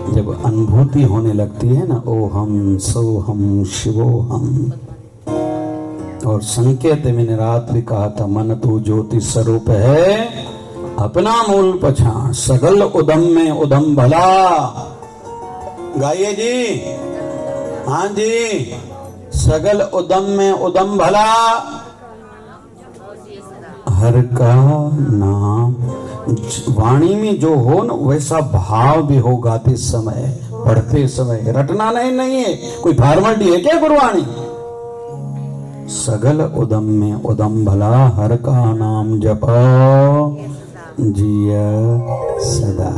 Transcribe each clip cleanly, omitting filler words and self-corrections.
जब अनुभूति होने लगती है ना, ओ हम सो हम शिवो हम। और संकेत मैंने रात भी कहा था, मन तो ज्योति स्वरूप है, अपना मूल पछाण, सगल उदम में उदम भला। गाइए जी, हाँ जी, सगल उदम में उदम भला, हर का नाम। वाणी में जो हो न वैसा भाव भी हो, गाते समय पढ़ते समय, रटना नहीं है, कोई फॉर्मेलिटी है क्या गुरवाणी। सगल उदम में उदम भला, हर का नाम जपो जिय सदा।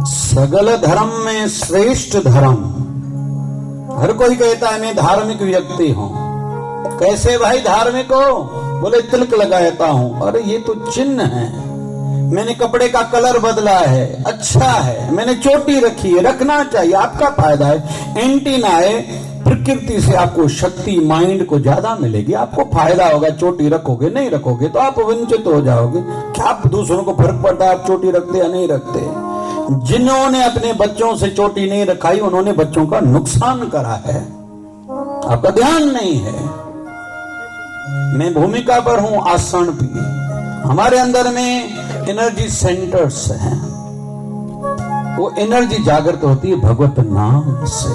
सगल धर्म में श्रेष्ठ धर्म। हर कोई कहता है मैं धार्मिक व्यक्ति हूं। कैसे भाई धार्मिक हो? बोले तिलक लगाता हूं। अरे ये तो चिन्ह है, मैंने कपड़े का कलर बदला है, अच्छा है, मैंने चोटी रखी है, रखना चाहिए, आपका फायदा है। एंटीना है, प्रकृति से आपको शक्ति, माइंड को ज्यादा मिलेगी, आपको फायदा होगा। चोटी रखोगे, नहीं रखोगे तो आप वंचित हो जाओगे। क्या दूसरों को फर्क पड़ता है आप चोटी रखते या नहीं रखते? जिन्होंने अपने बच्चों से चोटी नहीं रखाई उन्होंने बच्चों का नुकसान करा है, आपका ध्यान नहीं है। मैं भूमिका पर हूं आसन की। हमारे अंदर में एनर्जी सेंटर्स हैं, वो एनर्जी जागृत होती है भगवत नाम से।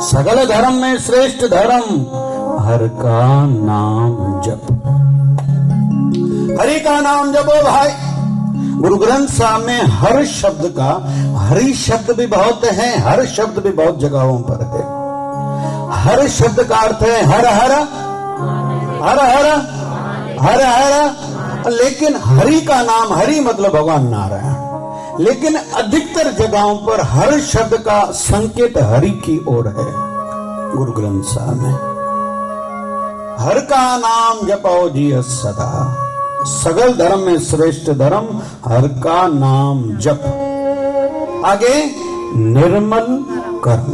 सगल धर्म में श्रेष्ठ धर्म, हर का नाम जप। हरि का नाम जपो भाई। गुरु ग्रंथ साहब में हर शब्द का, हरि शब्द भी बहुत है, हर शब्द भी बहुत जगहों पर है। हर शब्द का अर्थ है हर हर हर हर हर हर। लेकिन हरि का नाम, हरि मतलब भगवान नारायण, लेकिन अधिकतर जगहों पर हर शब्द का संकेत हरि की ओर है। गुरु ग्रंथ साहब में हर का नाम जपो जिय सदा। सगल धर्म में श्रेष्ठ धर्म, हर का नाम जप। आगे निर्मल कर्म,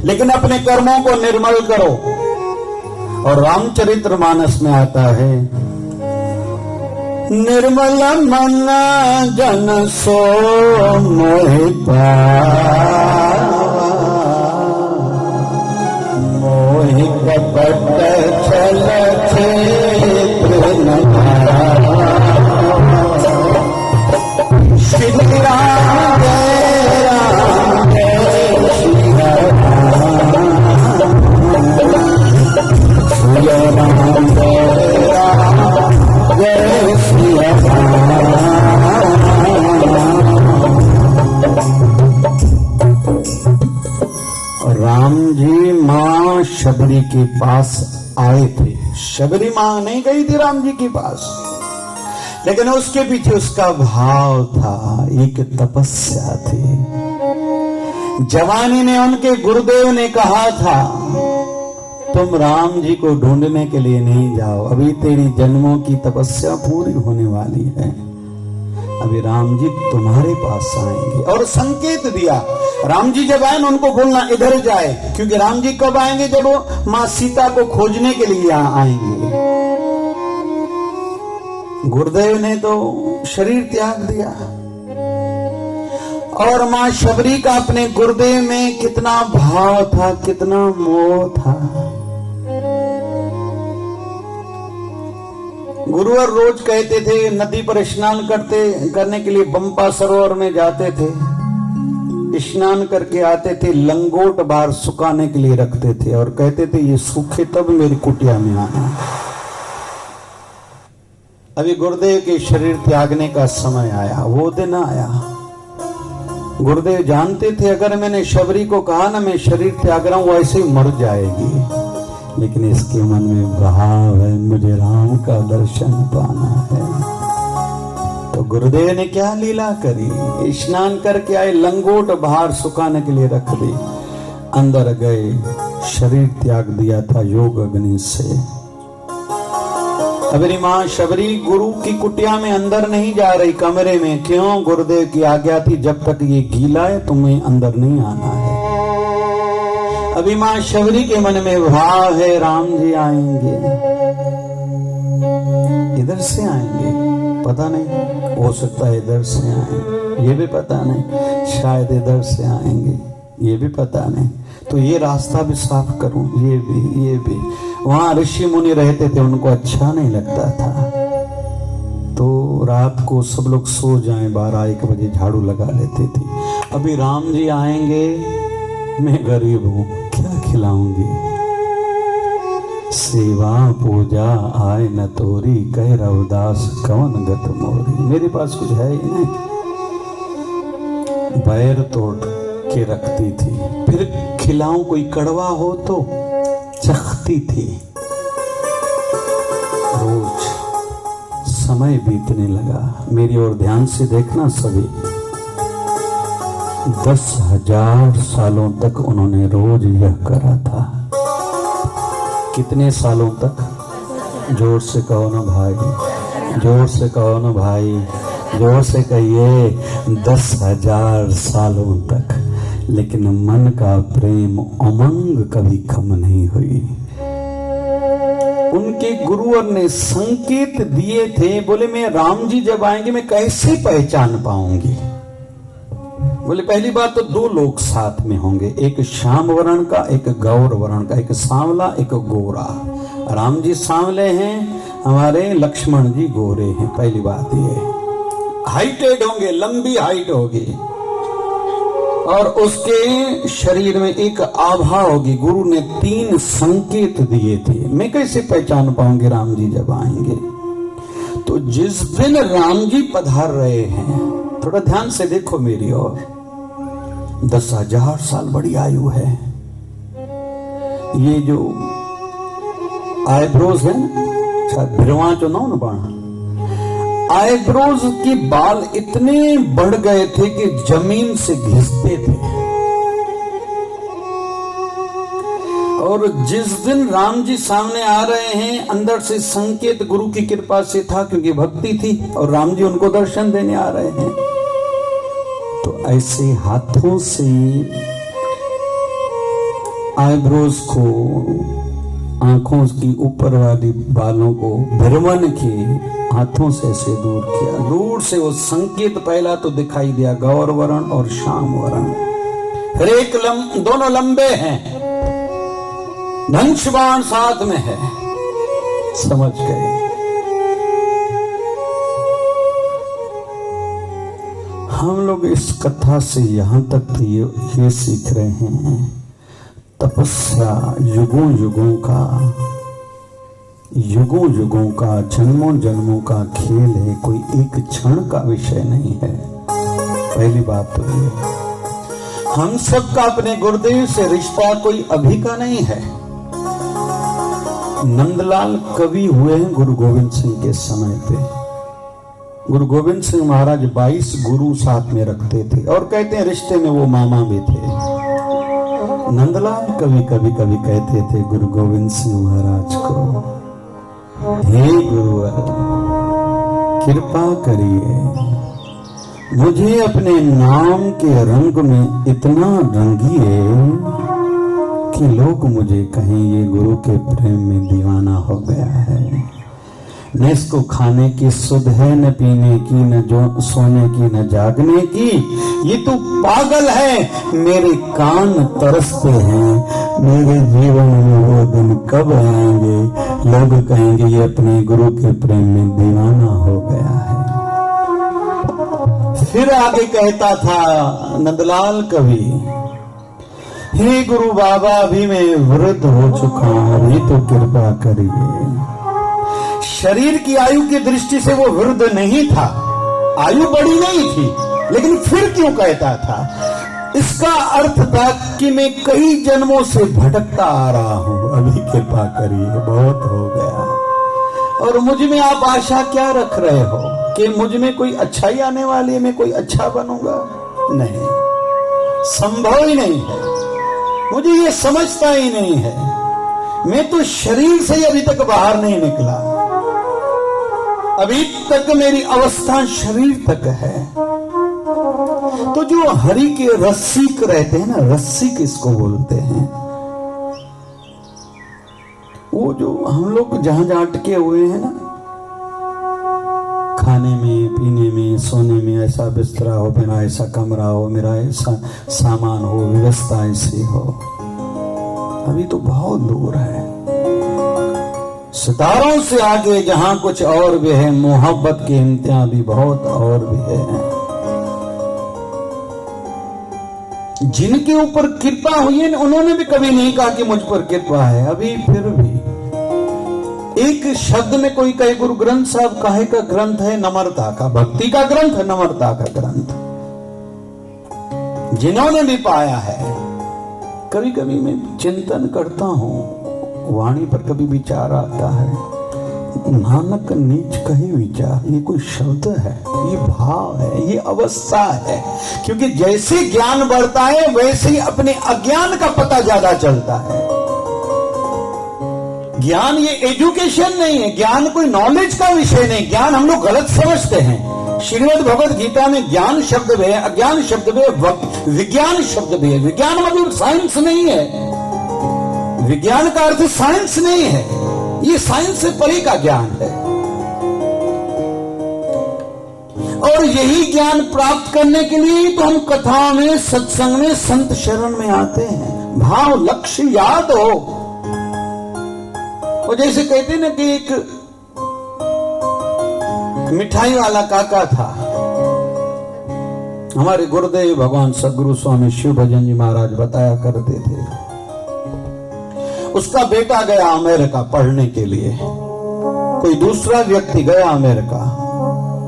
लेकिन अपने कर्मों को निर्मल करो। और रामचरितमानस में आता है, निर्मल मन जन सो मोहि पावा, मोहि कपट छल क्षेत्र न भावा। श्री राम जय राम जय श्री राम, जय राम जय राम जय श्री राम। राम जी मां शबरी के पास आए थे। शबरी मां नहीं गई थी राम जी के पास, लेकिन उसके पीछे उसका भाव था, एक तपस्या थी। जवानी ने, उनके गुरुदेव ने कहा था, तुम राम जी को ढूंढने के लिए नहीं जाओ, अभी तेरी जन्मों की तपस्या पूरी होने वाली है, अभी राम जी तुम्हारे पास आएंगे। और संकेत दिया, राम जी जब आए उनको बोलना इधर जाए, क्योंकि राम जी कब आएंगे? जब वो मां सीता को खोजने के लिए आएंगे। गुरुदेव ने तो शरीर त्याग दिया, और मां शबरी का अपने गुरुदेव में कितना भाव था, कितना मोह था। गुरुवर रोज कहते थे, नदी पर स्नान करने के लिए बंपा सरोवर में जाते थे, स्नान करके आते थे, लंगोट बाहर सुखाने के लिए रखते थे और कहते थे ये सूखे तब मेरी कुटिया में आना। अभी गुरुदेव के शरीर त्यागने का समय आया, वो दिन आया। गुरुदेव जानते थे अगर मैंने शबरी को कहा ना मैं शरीर त्याग रहा हूं, वो ऐसे ही मर जाएगी, लेकिन इसके मन में भाव है मुझे राम का दर्शन पाना है। तो गुरुदेव ने क्या लीला करी, स्नान करके आए, लंगोट बाहर सुखाने के लिए रख दी, अंदर गए, शरीर त्याग दिया था योग अग्नि से। अबरी मां शबरी गुरु की कुटिया में अंदर नहीं जा रही, कमरे में। क्यों? गुरुदेव की आज्ञा थी जब तक ये गीला है तुम्हें अंदर नहीं आना है। अभी मां शबरी के मन में भाव है राम जी आएंगे, इधर से आएंगे, पता नहीं, हो सकता है इधर से आए, ये भी पता नहीं, शायद इधर से आएंगे, ये भी पता नहीं, तो ये रास्ता भी साफ करूं, ये भी। वहां ऋषि मुनि रहते थे, उनको अच्छा नहीं लगता था, तो रात को सब लोग सो जाएं 12-1 बजे झाड़ू लगा लेते थे। अभी राम जी आएंगे, मैं गरीब हूं, क्या खिलाऊंगी? सेवा पूजा आए न तोरी, कह रवदास कवन गत मोरी। मेरे पास कुछ है ही नहीं, बैर तोड़ के रखती थी, फिर खिलाऊं कोई कड़वा हो तो चखती थी। रोज समय बीतने लगा, मेरी ओर ध्यान से देखना सभी, 10,000 सालों तक उन्होंने रोज यह करा था। कितने सालों तक? जोर से कहो ना भाई, जोर से कहो ना भाई, जोर से कहिए, 10,000 सालों तक। लेकिन मन का प्रेम उमंग कभी कम नहीं हुई। उनके गुरुवर ने संकेत दिए थे, बोले मैं राम जी जब आएंगे मैं कैसे पहचान पाऊंगी? बोले पहली बात तो 2 लोग साथ में होंगे, एक श्याम वर्ण का, एक गौर वर्ण का, एक सांवला एक गोरा। राम जी सांवले हैं, हमारे लक्ष्मण जी गोरे हैं। पहली बात ये, हाइटेड होंगे, लंबी हाइट होगी, और उसके शरीर में एक आभा होगी। गुरु ने 3 संकेत दिए थे, मैं कैसे पहचान पाऊंगी राम जी जब आएंगे? तो जिस दिन राम जी पधार रहे हैं, थोड़ा ध्यान से देखो मेरी ओर, 10,000 साल बड़ी आयु है। ये जो आईब्रोज है ना, भिरवा जो ना बाण, आईब्रोज के बाल इतने बढ़ गए थे कि जमीन से घिसते थे। और जिस दिन राम जी सामने आ रहे हैं, अंदर से संकेत गुरु की कृपा से था, क्योंकि भक्ति थी, और राम जी उनको दर्शन देने आ रहे हैं। तो ऐसे हाथों से आईब्रोज को, आंखों की ऊपर वाली बालों को भिरवन के हाथों से ऐसे दूर किया। दूर से वो संकेत पहला तो दिखाई दिया, गौर वर्ण और श्याम वर्ण। फिर दोनों लंबे हैं, धनुष्बाण साथ में है, समझ गए। हम लोग इस कथा से यहां तक तो ये सीख रहे हैं, तपस्या युगों युगों का जन्मों जन्मों का खेल है, कोई एक क्षण का विषय नहीं है। पहली बात तो ये, हम सबका अपने गुरुदेव से रिश्ता कोई अभी का नहीं है। नंदलाल कवि हुए हैं गुरु गोविंद सिंह के समय पे। गुरु गोविंद सिंह महाराज 22 गुरु साथ में रखते थे, और कहते हैं रिश्ते में वो मामा भी थे। नंदलाल कभी कहते थे गुरु गोविंद सिंह महाराज को, हे गुरुवर कृपा करिए, मुझे अपने नाम के रंग में इतना रंगिए कि लोग मुझे कहें ये गुरु के प्रेम में दीवाना हो गया है। न इसको खाने की सुध है, न पीने की, न जो सोने की, न जागने की, ये तो पागल है। मेरे कान तरसते हैं, मेरे जीवन में वो दिन कब आएंगे, लोग कहेंगे ये अपने गुरु के प्रेम में दीवाना हो गया है। फिर आगे कहता था नंदलाल कवि, हे गुरु बाबा अभी मैं वृद्ध हो चुका हूं, अभी तो कृपा करिए। शरीर की आयु की दृष्टि से वो वृद्ध नहीं था, आयु बड़ी नहीं थी, लेकिन फिर क्यों कहता था? इसका अर्थ था कि मैं कई जन्मों से भटकता आ रहा हूं, अभी कृपा करिए, बहुत हो गया। और मुझ में आप आशा क्या रख रहे हो कि मुझ में कोई अच्छाई आने वाली है, मैं कोई अच्छा बनूंगा? नहीं, संभव ही नहीं है। मुझे ये समझता ही नहीं है। मैं तो शरीर से अभी तक बाहर नहीं निकला, अभी तक मेरी अवस्था शरीर तक है। तो जो हरि के रसिक रहते हैं ना, रसिक किसको बोलते हैं? वो जो हम लोग जहां अटके हुए हैं ना, खाने में, पीने में, सोने में, ऐसा बिस्तरा हो, मेरा ऐसा कमरा हो, मेरा ऐसा सामान हो, व्यवस्था ऐसी हो। अभी तो बहुत दूर है। सितारों से आगे जहां कुछ और भी है, मोहब्बत के इम्तिहान भी बहुत और भी है। जिनके ऊपर कृपा हुई है उन्होंने भी कभी नहीं कहा कि मुझ पर कृपा है। अभी फिर भी एक शब्द में कोई कहे गुरु ग्रंथ साहब काहे का ग्रंथ है? नम्रता का, भक्ति का ग्रंथ है, नम्रता का ग्रंथ। जिन्होंने भी पाया है, कभी कभी मैं चिंतन करता हूं, वाणी पर कभी विचार आता है, नानक नीच कहे विचार, ये कोई शब्द है, ये भाव है, ये अवस्था है। क्योंकि जैसे ज्ञान बढ़ता है वैसे ही अपने अज्ञान का पता ज्यादा चलता है। ज्ञान ये एजुकेशन नहीं है, ज्ञान कोई नॉलेज का विषय नहीं। ज्ञान हम लोग गलत समझते हैं। श्रीमद् भगवद गीता में ज्ञान शब्द भी है, अज्ञान शब्द भी है, विज्ञान शब्द भी है। विज्ञान मतलब साइंस नहीं है। विज्ञान का अर्थ साइंस नहीं है, ये साइंस से परे का ज्ञान है। और यही ज्ञान प्राप्त करने के लिए तो हम कथा में, सत्संग में, संत शरण में आते हैं। भाव लक्ष्य याद हो। और जैसे कहते ना कि एक मिठाई वाला काका था, हमारे गुरुदेव भगवान सदगुरु स्वामी शिव भजन जी महाराज बताया करते थे। उसका बेटा गया अमेरिका पढ़ने के लिए, कोई दूसरा व्यक्ति गया अमेरिका,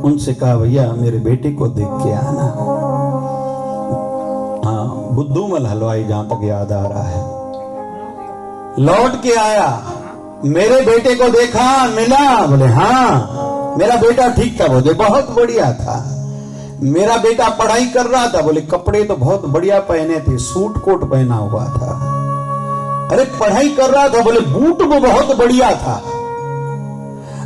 उनसे कहा भैया मेरे बेटे को देख के आना। हाँ, बुद्धूमल हलवाई, जहां तक याद आ रहा है। लौट के आया, मेरे बेटे को देखा, मिला, बोले हाँ मेरा बेटा ठीक था, बोले बहुत बढ़िया था। मेरा बेटा पढ़ाई कर रहा था, बोले कपड़े तो बहुत बढ़िया पहने थे, सूट कोट पहना हुआ था। अरे पढ़ाई कर रहा था, बोले बूट वो बहुत बढ़िया था।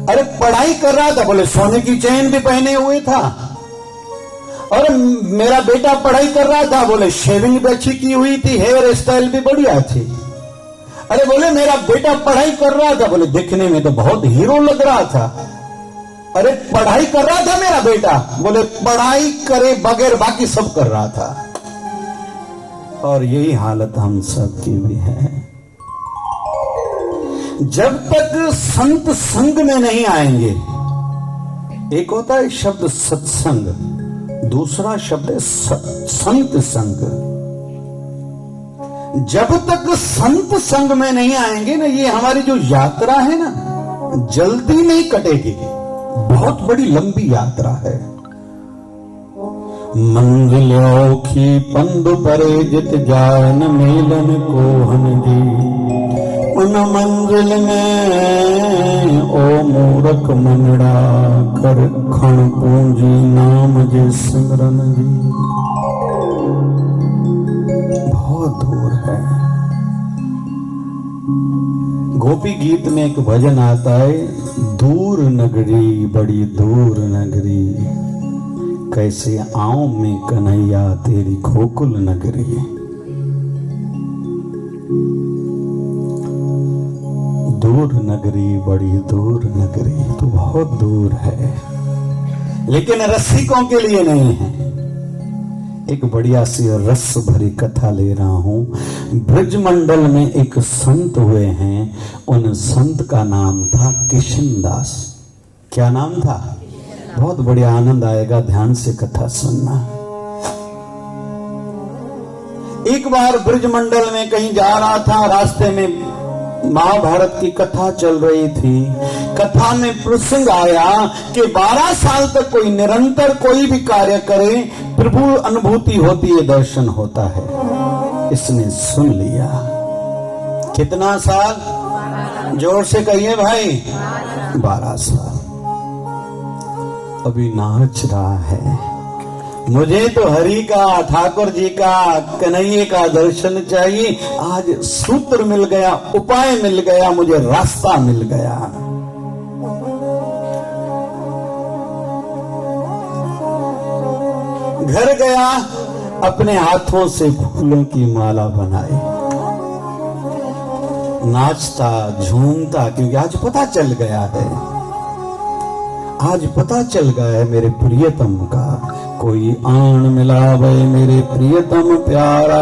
अरे पढ़ाई कर रहा था, बोले सोने की चेन भी पहने हुए था। और मेरा बेटा पढ़ाई कर रहा था, बोले शेविंग भी अच्छी की हुई थी, हेयर स्टाइल भी बढ़िया थी। अरे बोले मेरा बेटा पढ़ाई कर रहा था, बोले दिखने में तो बहुत हीरो लग रहा था। अरे पढ़ाई कर रहा था मेरा बेटा, बोले पढ़ाई करे बगैर बाकी सब कर रहा था। और यही हालत हम सब की भी है। जब तक संत संग में नहीं आएंगे, एक होता है शब्द सत्संग, दूसरा शब्द है संत संग। जब तक संत संग में नहीं आएंगे ना, ये हमारी जो यात्रा है ना, जल्दी नहीं कटेगी, बहुत बड़ी लंबी यात्रा है। मंजिलों की पंद परे जित जाए न मिलन कोहन जी, उन मंजिल में ओ मूरख मनड़ा कर खण पूंजी नाम जे सिमरन जी। बहुत दूर है। गोपी गीत में एक भजन आता है, दूर नगरी बड़ी दूर नगरी, कैसे आऊं मैं कन्हैया तेरी गोकुल नगरी। दूर नगरी बड़ी दूर नगरी, तो बहुत दूर है, लेकिन रसिकों के लिए नहीं है। एक बढ़िया सी रस भरी कथा ले रहा हूं। ब्रजमंडल में एक संत हुए हैं, उन संत का नाम था किशनदास। क्या नाम था? बहुत बढ़िया, आनंद आएगा, ध्यान से कथा सुनना। एक बार ब्रजमंडल में कहीं जा रहा था, रास्ते में महाभारत की कथा चल रही थी। कथा में प्रसंग आया कि 12 साल तक कोई निरंतर कोई भी कार्य करे, प्रभु अनुभूति होती है, दर्शन होता है। इसने सुन लिया। कितना साल? जोर से कहिए भाई। 12 साल। अभी नाच रहा है, मुझे तो हरि का, ठाकुर जी का, कन्हैये का दर्शन चाहिए। आज सूत्र मिल गया, उपाय मिल गया, मुझे रास्ता मिल गया। घर गया, अपने हाथों से फूलों की माला बनाई, नाचता झूमता, क्योंकि आज पता चल गया है, आज पता चल गया है मेरे प्रियतम का, कोई आन मिलावे मेरे प्रियतम प्यारा,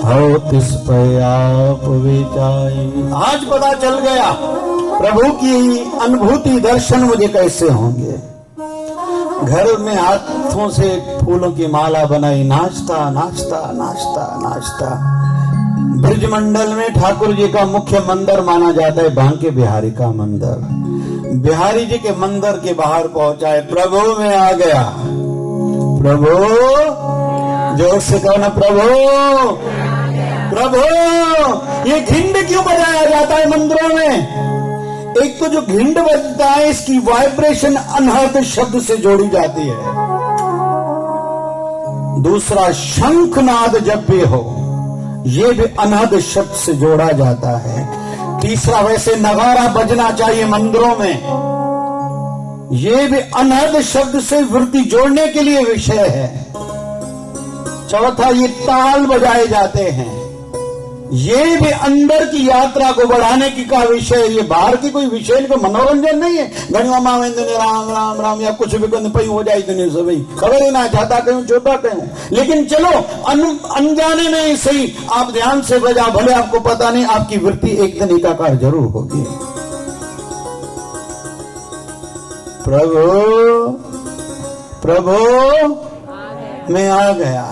हो तिस पे आप विचाई। आज पता चल गया प्रभु की अनुभूति दर्शन मुझे कैसे होंगे। घर में हाथों से फूलों की माला बनाई, नाचता नाचता नाचता नाचता। ब्रजमंडल में ठाकुर जी का मुख्य मंदिर माना जाता है बांके बिहारी का मंदिर। बिहारी जी के मंदिर के बाहर पहुंचा है, प्रभु में आ गया। प्रभु, जोर से कहो ना, प्रभु प्रभु। ये घिंड क्यों बजाया जाता है मंदिरों में? एक तो जो घिंड बजता है इसकी वाइब्रेशन अनहद शब्द से जोड़ी जाती है। दूसरा, शंखनाद जब भी हो ये भी अनहद शब्द से जोड़ा जाता है। तीसरा, वैसे नगारा बजना चाहिए मंदिरों में, ये भी अनहद शब्द से वृत्ति जोड़ने के लिए विषय है। चौथा, ये ताल बजाए जाते हैं, ये भी अंदर की यात्रा को बढ़ाने की का विषय। ये बाहर की कोई विषय को मनोरंजन नहीं है। घड़ियों मावेंद्र राम राम राम या कुछ भी करने पई हो जाए दुनिया से भाई खबर ही ना चाहता कहूं छोटा कहूं, लेकिन चलो अनजाने में ही सही आप ध्यान से बजा, भले आपको पता नहीं, आपकी वृत्ति एक दिन एकाकार जरूर होगी। प्रभु प्रभु मैं आ गया।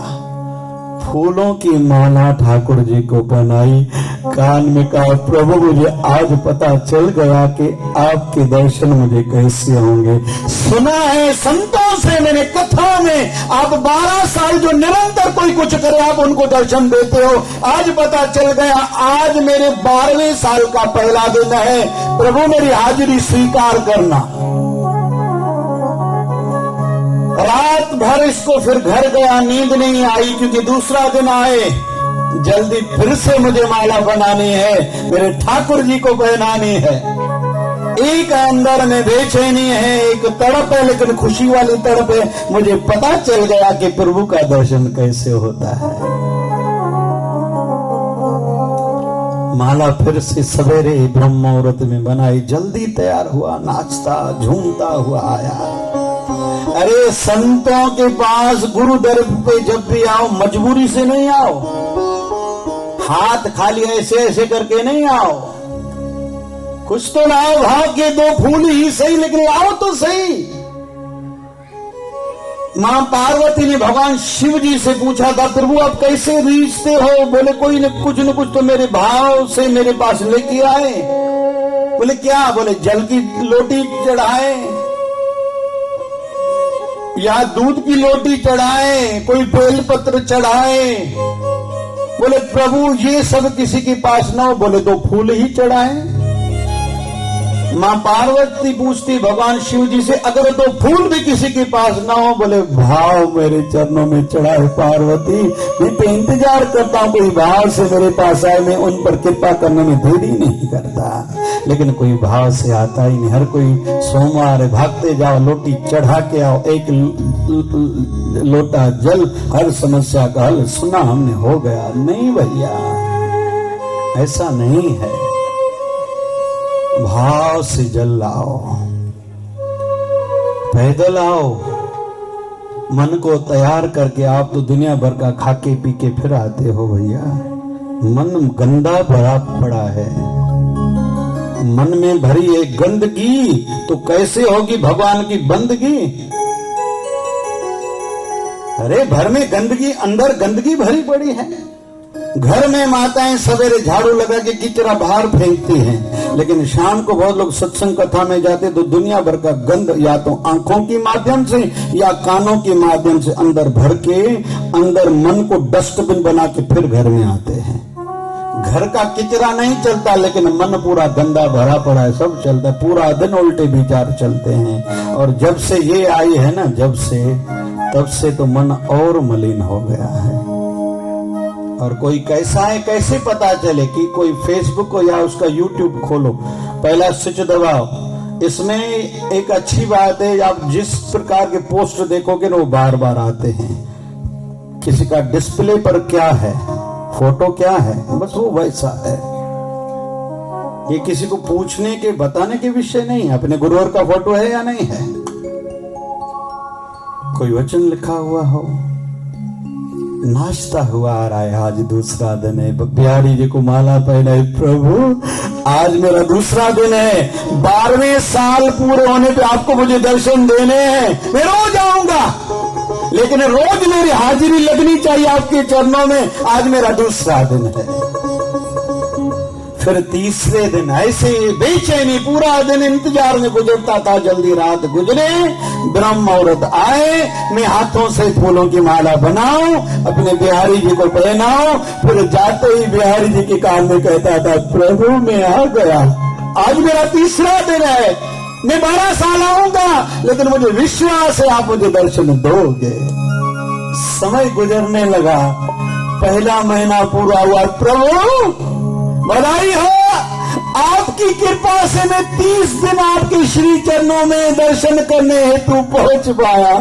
फूलों की माला ठाकुर जी को बनाई, कान में कहा, प्रभु मुझे आज पता चल गया कि आपके दर्शन मुझे कैसे होंगे। सुना है संतों से, मैंने कथा में, आप 12 साल जो निरंतर कोई कुछ करे आप उनको दर्शन देते हो। आज पता चल गया, आज मेरे 12वें साल का पहला दिन है। प्रभु मेरी हाजिरी स्वीकार करना। रात भर इसको फिर घर गया, नींद नहीं आई क्योंकि दूसरा दिन आए, जल्दी फिर से मुझे माला बनानी है, मेरे ठाकुर जी को पहनानी है। एक अंदर में बेचैनी है, एक तड़प है, लेकिन खुशी वाली तड़प है। मुझे पता चल गया कि प्रभु का दर्शन कैसे होता है। माला फिर से सवेरे ब्रह्म मुहूर्त में बनाई, जल्दी तैयार हुआ, नाचता झूमता हुआ आया। अरे संतों के पास गुरु दर पे जब भी आओ मजबूरी से नहीं आओ, हाथ खाली ऐसे ऐसे करके नहीं आओ, कुछ तो लाओ, भाव के 2 फूल ही सही, लेकिन लाओ तो सही। मां पार्वती ने भगवान शिव जी से पूछा था, प्रभु आप कैसे रीझते हो? बोले कोई न कुछ तो मेरे भाव से मेरे पास लेके आए। बोले क्या? बोले जल की लोटी चढ़ाए या दूध की लोटी चढ़ाए, कोई बेलपत्र चढ़ाए। बोले प्रभु ये सब किसी के पास ना हो। बोले 2 फूल ही चढ़ाए। मां पार्वती पूछती भगवान शिव जी से, अगर 2 फूल भी किसी के पास ना हो। बोले भाव मेरे चरणों में चढ़ाए पार्वती, मैं तो इंतजार करता हूं कोई भाव से मेरे पास आए, मैं उन पर कृपा करने में देरी नहीं करता, लेकिन कोई भाव से आता ही नहीं। हर कोई सोमवार भागते जाओ, लोटी चढ़ा के आओ, एक लोटा जल, हर समस्या का हल। सुना हमने हो गया। नहीं भैया, ऐसा नहीं है। भाव से जल लाओ, पैदल आओ, मन को तैयार करके। आप तो दुनिया भर का खाके पी के फिर आते हो भैया। मन गंदा भरा पड़ा है, मन में भरी है गंदगी, तो कैसे होगी भगवान की बंदगी? अरे घर में गंदगी, अंदर गंदगी भरी पड़ी है। घर में माताएं सवेरे झाड़ू लगा के किचरा बाहर फेंकती हैं, लेकिन शाम को बहुत लोग सत्संग कथा में जाते तो दुनिया भर का गंद या तो आंखों के माध्यम से या कानों के माध्यम से अंदर भर के, अंदर मन को डस्टबिन बना के फिर घर में आते हैं। घर का किचरा नहीं चलता, लेकिन मन पूरा गंदा भरा पड़ा है, सब चलता है, पूरा दिन उल्टे विचार चलते हैं। और जब से ये आई है ना, जब से, तब से तो मन और मलिन हो गया है। और कोई कैसा है कैसे पता चले? कि कोई फेसबुक को या उसका यूट्यूब खोलो, पहला स्विच दबाओ। इसमें एक अच्छी बात है, आप जिस प्रकार के पोस्ट देखोगे ना वो बार बार आते हैं। किसी का डिस्प्ले पर क्या है, फोटो क्या है, बस वो वैसा है। ये किसी को पूछने के बताने के विषय नहीं है। अपने गुरुवर का फोटो है या नहीं है? कोई वचन लिखा हुआ हो, नाश्ता हुआ आ रहा है, आज दूसरा दिन है, बिहारी जी को माला पहनाई, प्रभु आज मेरा दूसरा दिन है, 12वें साल पूरे होने पे आपको मुझे दर्शन देने हैं, मैं रोज आऊंगा, लेकिन रोज मेरी हाजिरी लगनी चाहिए आपके चरणों में, आज मेरा दूसरा दिन है। फिर तीसरे दिन ऐसे बेचैनी पूरा दिन इंतजार में गुजरता था, जल्दी रात गुजरे, ब्रह्म मुहूर्त आए, मैं हाथों से फूलों की माला बनाऊं, अपने बिहारी जी को पहनाऊं, फिर जाते ही बिहारी जी के कान में कहता था, प्रभु मैं आ गया, आज मेरा तीसरा दिन है, मैं 12 साल आऊंगा, लेकिन मुझे विश्वास है आप मुझे दर्शन दोगे। समय गुजरने लगा, पहला महीना पूरा हुआ, प्रभु बधाई हो, आपकी कृपा से मैं 30 दिन आपके श्री चरणों में दर्शन करने हेतु पहुंच पाया,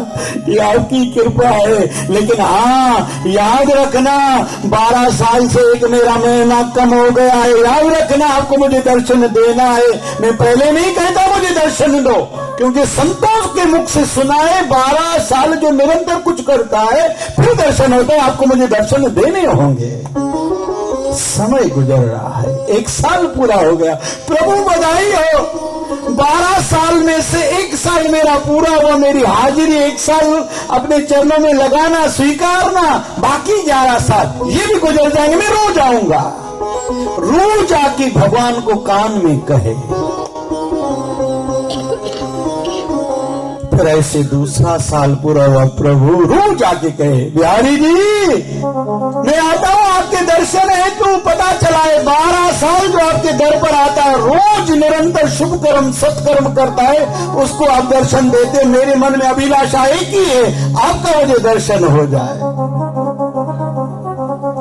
ये आपकी कृपा है। लेकिन हाँ याद रखना, 12 साल से एक मेरा महीना कम हो गया है, याद रखना आपको मुझे दर्शन देना है। मैं पहले नहीं कहता मुझे दर्शन दो, क्योंकि संतों के मुख से सुना है 12 साल जो निरंतर कुछ करता है फिर दर्शन होता है, आपको मुझे दर्शन देने होंगे। समय गुजर रहा है, 1 साल पूरा हो गया, प्रभु बधाई हो, 12 साल में से 1 साल मेरा पूरा हुआ, मेरी हाजिरी 1 साल अपने चरणों में लगाना स्वीकारना, बाकी 11 साल ये भी गुजर जाएंगे, मैं रोज आऊंगा। रोज आके भगवान को कान में कहे। फिर ऐसे दूसरा साल पूरा हुआ, प्रभु रोज आके कहे, बिहारी जी मैं आता हूँ आपके दर्शन है, तू पता चला है 12 साल जो आपके दर पर आता है, रोज निरंतर शुभ कर्म सत्कर्म करता है, उसको आप दर्शन देते। मेरे मन में अभिलाषा एक ही है, आपका मुझे दर्शन हो जाए।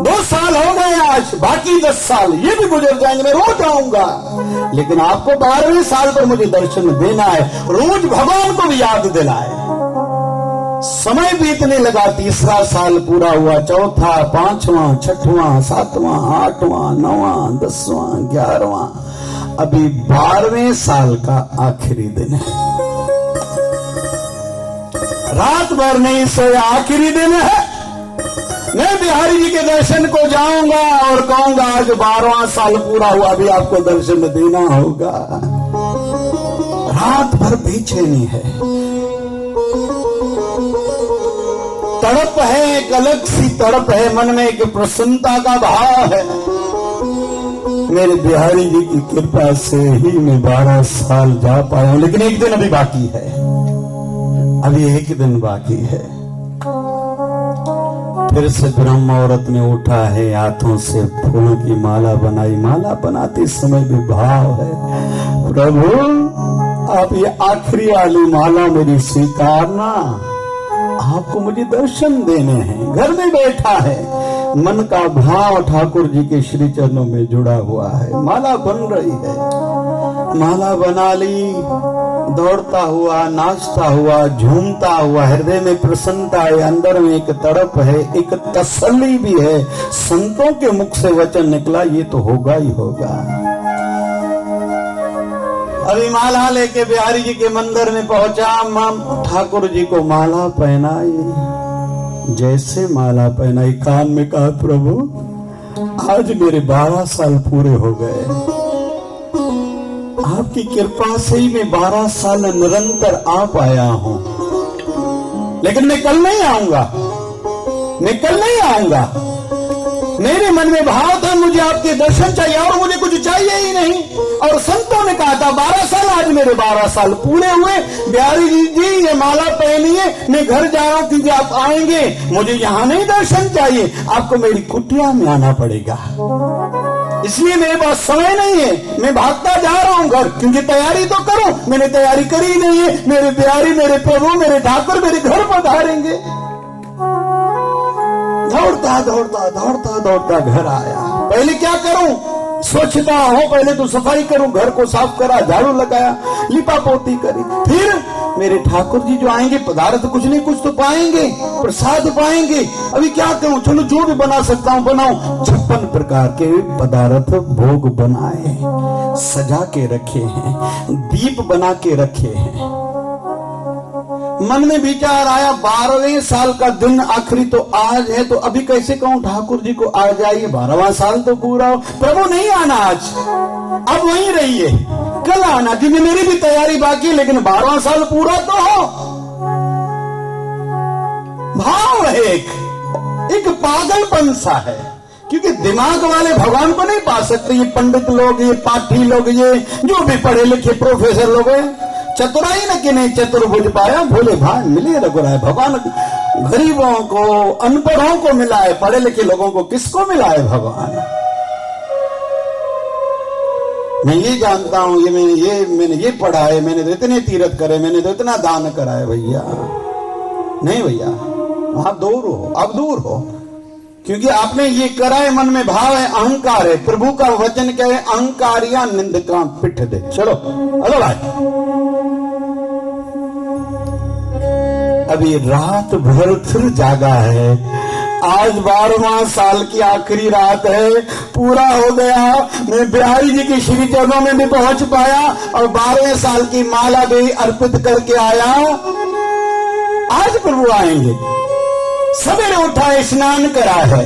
2 साल हो गए आज, बाकी 10 साल ये भी गुजर जाएंगे, मैं रोज आऊंगा, लेकिन आपको 12वें साल पर मुझे दर्शन देना है, रोज भगवान को भी याद दिलाए। समय बीतने लगा, तीसरा साल पूरा हुआ, चौथा, 5वां, 6वां, 7वां, 8वां, 9वां, 10वां, 11वां, अभी 12वें साल का आखिरी दिन है। रात भर नहीं सोया, आखिरी दिन है। मैं बिहारी जी के दर्शन को जाऊंगा और कहूंगा आज 12वां साल पूरा हुआ, अभी आपको दर्शन देना होगा। रात भर बेचैनी है, तड़प है, एक अलग सी तड़प है, मन में एक प्रसन्नता का भाव है। मेरे बिहारी जी की कृपा से ही मैं 12 साल जा पाया हूं, लेकिन एक दिन अभी बाकी है, अभी एक दिन बाकी है। फिर से ब्रह्म मुहूर्त में उठा है, हाथों से फूलों की माला बनाई, माला बनाते समय भी भाव है, प्रभु आप ये आखिरी वाली माला मेरी स्वीकारना, आपको मुझे दर्शन देने हैं। घर में बैठा है, मन का भाव ठाकुर जी के श्री चरणों में जुड़ा हुआ है, माला बन रही है, माला बना ली, दौड़ता हुआ, नाचता हुआ, झूमता हुआ, हृदय में प्रसन्नता है, अंदर में एक तड़प है, एक तसल्ली भी है। संतों के मुख से वचन निकला, ये तो होगा ही होगा। अभी माला लेके बिहारी जी के मंदिर में पहुंचा, ठाकुर जी को माला पहनाई, जैसे माला पहनाई कान में कहा, प्रभु आज मेरे 12 साल पूरे हो गए, आपकी कृपा से ही मैं 12 साल निरंतर आ पाया हूं, लेकिन मैं कल नहीं आऊंगा, मैं कल नहीं आऊंगा। मेरे मन में भाव था मुझे आपके दर्शन चाहिए और मुझे कुछ चाहिए ही नहीं। और संतों ने कहा था 12 साल, आज मेरे 12 साल पूरे हुए। बिहारी जी ये माला पहनिए, मैं घर जा रहा हूं क्योंकि आप आएंगे, मुझे यहाँ नहीं दर्शन चाहिए, आपको मेरी कुटिया में आना पड़ेगा, इसलिए मेरे पास समय नहीं है, मैं भागता जा रहा हूं घर, क्योंकि तैयारी तो करूं, मैंने तैयारी करी नहीं है। मेरे बिहारी, मेरे प्रभु, मेरे ठाकुर मेरे घर पधारेंगे। दौड़ता दौड़ता दौड़ता दौड़ता घर आया। पहले क्या करूं, स्वच्छता हो, पहले तो सफाई करूं, घर को साफ करा, झाड़ू लगाया, लिपा पोती करी। फिर मेरे ठाकुर जी जो आएंगे, पदार्थ कुछ नहीं कुछ तो पाएंगे, प्रसाद पाएंगे। अभी क्या करूं, चलो जो भी बना सकता हूं बनाऊं। 56 प्रकार के पदार्थ भोग बनाए, सजा के रखे हैं, दीप बना के रखे हैं। मन में विचार आया 12वें साल का दिन आखिरी तो आज है, तो अभी कैसे कहूं ठाकुर जी को आ जाइए, 12वां साल तो पूरा हो। प्रभु नहीं आना आज, अब वहीं रहिए, कल आना, क्योंकि मेरी भी तैयारी बाकी है, लेकिन 12वां साल पूरा तो हो। भाव है एक पागलपन सा है, क्योंकि दिमाग वाले भगवान को नहीं पा सकते। ये पंडित लोग, ये पाठी लोग, ये जो भी पढ़े लिखे प्रोफेसर लोग हैं, चतुराई न कि नहीं चतुर्भुज पाया, भोले भाई मिले रघुराय। भगवान गरीबों को, अनपढ़ों को मिला है, पढ़े लिखे लोगों को किसको मिला है भगवान? मैं ये जानता हूं, मैंने ये पढ़ा है, मैंने तो इतने तीर्थ करे, मैंने तो इतना दान करा है। भैया नहीं भैया, वहां दूर हो, अब दूर हो, क्योंकि आपने ये करा है, मन में भाव है, अहंकार है। प्रभु का वचन क्या है? अहंकारिया निंदका पिठ दे। चलो हेलो भाई, अभी रात भर फिर जागा है। आज 12वां साल की आखिरी रात है, पूरा हो गया। मैं बिहारी जी की श्री चरणों में भी पहुंच पाया और 12वें साल की माला भी अर्पित करके आया। आज प्रभु आएंगे। सवेरे उठा, स्नान करा है,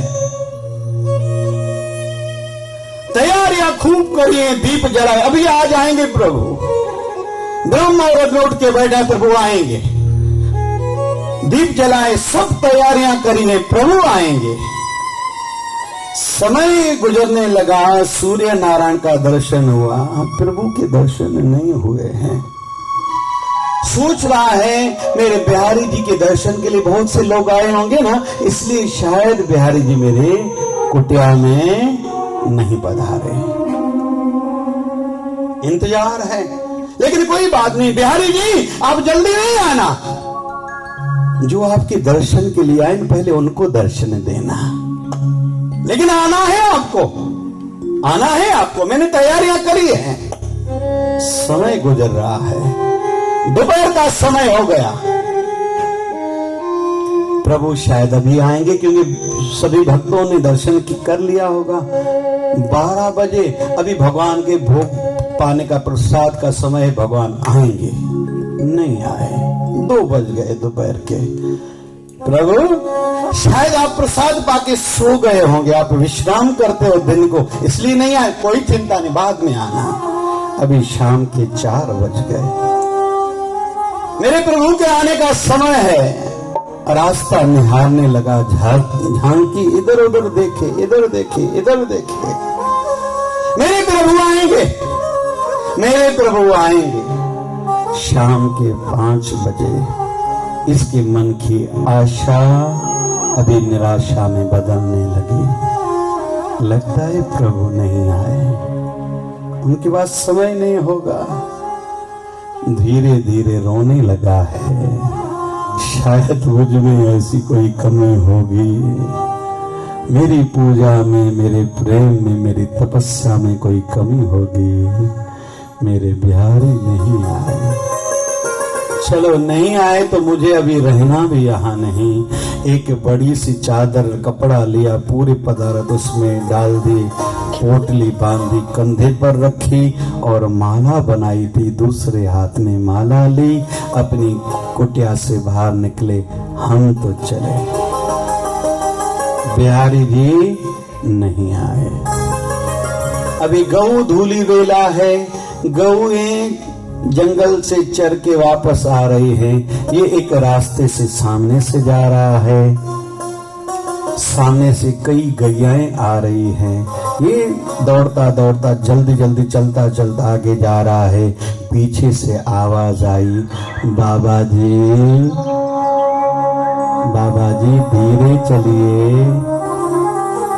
तैयारियां खूब करिए, दीप जलाए, अभी आ जाएंगे प्रभु। ब्रह्म मुहूर्त में उठ के बैठा, प्रभु आएंगे। दीप जलाए, सब तैयारियां करिए, प्रभु आएंगे। समय गुजरने लगा, सूर्य नारायण का दर्शन हुआ, प्रभु के दर्शन नहीं हुए हैं। सोच रहा है मेरे बिहारी जी के दर्शन के लिए बहुत से लोग आए होंगे ना, इसलिए शायद बिहारी जी मेरे कुटिया में नहीं पधारे। इंतजार है, लेकिन कोई बात नहीं। बिहारी जी आप जल्दी नहीं आना, जो आपके दर्शन के लिए आए पहले उनको दर्शन देना, लेकिन आना है आपको, आना है आपको। मैंने तैयारियां करी है। समय गुजर रहा है, दोपहर का समय हो गया। प्रभु शायद अभी आएंगे, क्योंकि सभी भक्तों ने दर्शन कर लिया होगा। 12 बजे अभी भगवान के भोग पाने का, प्रसाद का समय है, भगवान आएंगे। नहीं आए, 2 बज गए दोपहर के। प्रभु शायद आप प्रसाद पाके सो गए होंगे, आप विश्राम करते हो दिन को, इसलिए नहीं आए। कोई चिंता नहीं, बाद में आना। अभी शाम के 4 बज गए, मेरे प्रभु के आने का समय है। रास्ता निहारने लगा, झांकी, इधर उधर देखे, इधर देखे, इधर देखे। मेरे प्रभु आएंगे, मेरे प्रभु आएंगे। शाम के 5 बजे इसके मन की आशा अभी निराशा में बदलने लगी। लगता है प्रभु नहीं आए, उनके पास समय नहीं होगा। धीरे धीरे रोने लगा है, शायद मुझ में ऐसी कोई कमी होगी, मेरी पूजा में, मेरे प्रेम में, मेरी तपस्या में कोई कमी होगी। मेरे बिहारी नहीं आए। चलो नहीं आए तो मुझे अभी रहना भी यहाँ नहीं। एक बड़ी सी चादर कपड़ा लिया, पूरे पदार्थ उसमें डाल दी, पोटली बांधी, कंधे पर रखी और माला बनाई थी। दूसरे हाथ में माला ली, अपनी कुटिया से बाहर निकले। हम तो चले, बिहारी जी नहीं आए। अभी गऊ धूली वेला है, गऊएं जंगल से चर के वापस आ रही है। ये एक रास्ते से सामने से जा रहा है, सामने से कई गैयाएं आ रही हैं। ये दौड़ता दौड़ता जल्दी जल्दी चलता चलता आगे जा रहा है। पीछे से आवाज आई, बाबा जी, बाबा जी धीरे चलिए,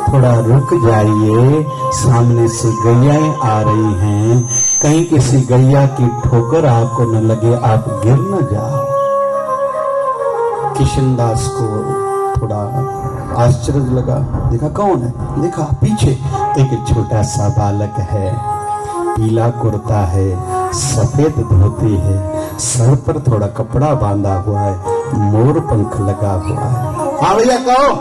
थोड़ा रुक जाइए, सामने से गैयाएं आ रही हैं, कहीं किसी गैया की ठोकर आपको न लगे, आप गिर न जाओ। किशनदास को थोड़ा आश्चर्य लगा, देखा कौन है, देखा पीछे एक छोटा सा बालक है, पीला कुर्ता है, सफेद धोती है, सर पर थोड़ा कपड़ा बांधा हुआ है, मोर पंख लगा हुआ है। हाँ भैया कहो।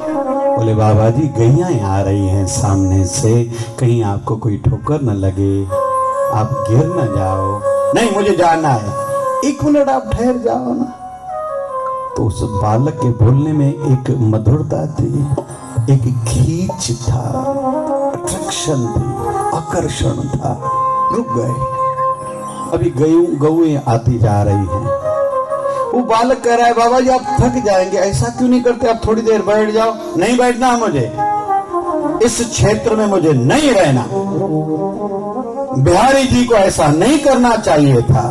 बोले बाबा जी गैया आ रही हैं सामने से, कहीं आपको कोई ठोकर न लगे, आप गिर न जाओ। नहीं, मुझे जाना है। 1 मिनट आप ठहर जाओ ना। तो उस बालक के बोलने में एक मधुरता थी, एक खींच था, अट्रैक्शन थी, आकर्षण था। रुक गए। अभी गौएं आती जा रही हैं। वो बालक कह रहा है, बाबा जी आप थक जाएंगे, ऐसा क्यों नहीं करते, आप थोड़ी देर बैठ जाओ। नहीं बैठना मुझे, इस क्षेत्र में मुझे नहीं रहना। बिहारी जी को ऐसा नहीं करना चाहिए था,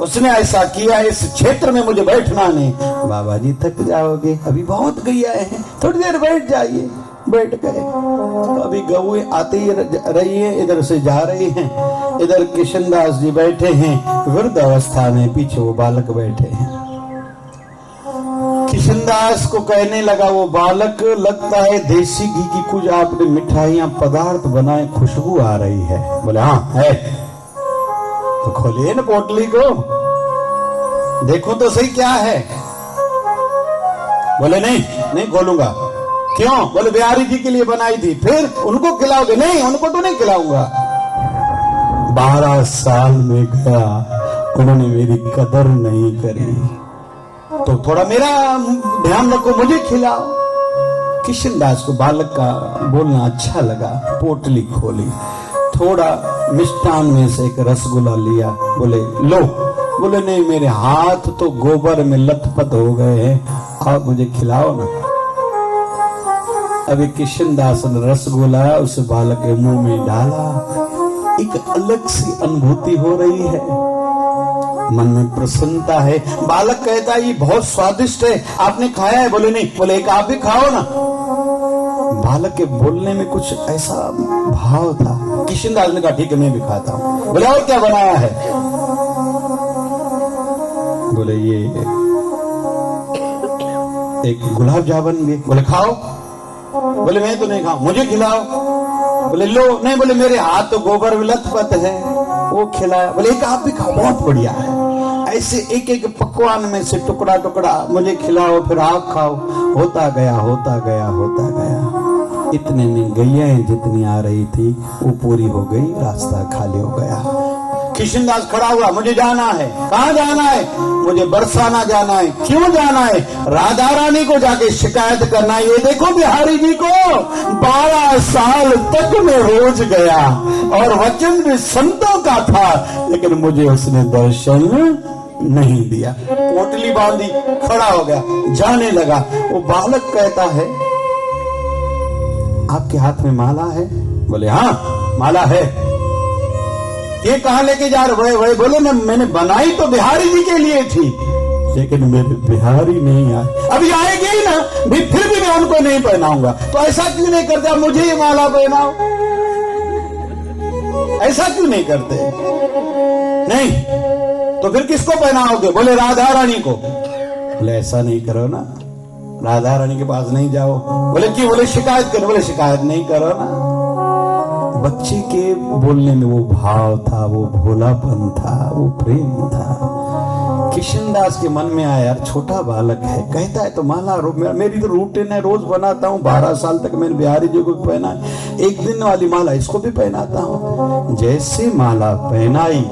उसने ऐसा किया, इस क्षेत्र में मुझे बैठना नहीं। बाबा जी थक जाओगे, अभी बहुत गैया हैं, थोड़ी देर बैठ जाइए। बैठ गए। अभी गौएं आती रही है, इधर से जा रही हैं। इधर किशनदास जी बैठे हैं वृद्ध अवस्था में, पीछे वो बालक बैठे हैं। किशनदास को कहने लगा वो बालक, लगता है देसी घी की कुछ आपने मिठाइयां पदार्थ बनाए, खुशबू आ रही है। बोले हाँ है। तो खोलिए ना पोटली को, देखो तो सही क्या है। बोले नहीं खोलूंगा। क्यों? बोले बिहारी जी के लिए बनाई थी। फिर उनको खिलाओगे? नहीं, उनको तो नहीं खिलाऊंगा। 12 साल में गया, उन्होंने मेरी कदर नहीं करी, तो थोड़ा मेरा ध्यान रखो, मुझे खिलाओ। किशनदास को बालक का बोलना अच्छा लगा। पोटली खोली, थोड़ा मिष्टान में से एक रसगुल्ला लिया। बोले लो। बोले नहीं, मेरे हाथ तो गोबर में लथपथ हो गए हैं, आप मुझे खिलाओ ना। अभी किशनदास ने रसगुल्ला उस बालक के मुंह में डाला। एक अलग सी अनुभूति हो रही है, मन में प्रसन्नता है। बालक कहता है ये बहुत स्वादिष्ट है, आपने खाया है? बोले नहीं। बोले एक आप भी खाओ ना। बालक के बोलने में कुछ ऐसा भाव था। किशनदास ने कहा ठीक है, मैं भी खाता हूं। बोले और क्या बनाया है? बोले ये एक गुलाब जामुन भी। बोले खाओ। बोले मैं तो नहीं खाऊं, मुझे खिलाओ। बोले लो। नहीं, बोले मेरे हाथ तो गोबर में लथपथ है, वो खिलाया। बोले एक आप भी खाओ, बहुत बढ़िया है। ऐसे एक एक पकवान में से टुकड़ा टुकड़ा मुझे खिलाओ, फिर आप खाओ। होता गया। इतने में गैया जितनी आ रही थी वो पूरी हो गई, रास्ता खाली हो गया। किशनदास खड़ा हुआ, मुझे जाना है। कहाँ जाना है? मुझे बरसाना जाना है। क्यों जाना है? राधा रानी को जाके शिकायत करना है। ये देखो बिहारी जी को 12 साल तक मैं रोज गया और वचन भी संतों का था, लेकिन मुझे उसने दर्शन नहीं दिया। पोटली बांधी, खड़ा हो गया, जाने लगा। वो बालक कहता है आपके हाथ में माला है? बोले हाँ माला है। ये कहाँ लेके जा रहे? वही बोले ना, मैंने बनाई तो बिहारी जी के लिए थी, लेकिन मेरे बिहारी नहीं आए। अभी आएंगे ही ना, फिर भी मैं उनको नहीं पहनाऊंगा। तो ऐसा क्यों नहीं करते? आप मुझे ये माला पहनाओ। ऐसा क्यों नहीं करते? नहीं तो फिर किसको पहनाओगे? बोले राधा रानी को। बोले ऐसा नहीं करो ना, राधा रानी के पास नहीं जाओ। बोले क्यों? बोले शिकायत करो। बोले शिकायत नहीं करो ना। बच्चे के बोलने में वो भाव था, वो भोलापन था, वो प्रेम था। किशनदास के मन में आया यार छोटा बालक है, कहता है तो माला मेरी तो रूटीन है, रोज बनाता हूँ। 12 साल तक मैंने बिहारी जी को भी पहना है, एक दिन वाली माला इसको भी पहनाता हूँ। जैसे माला पहनाई,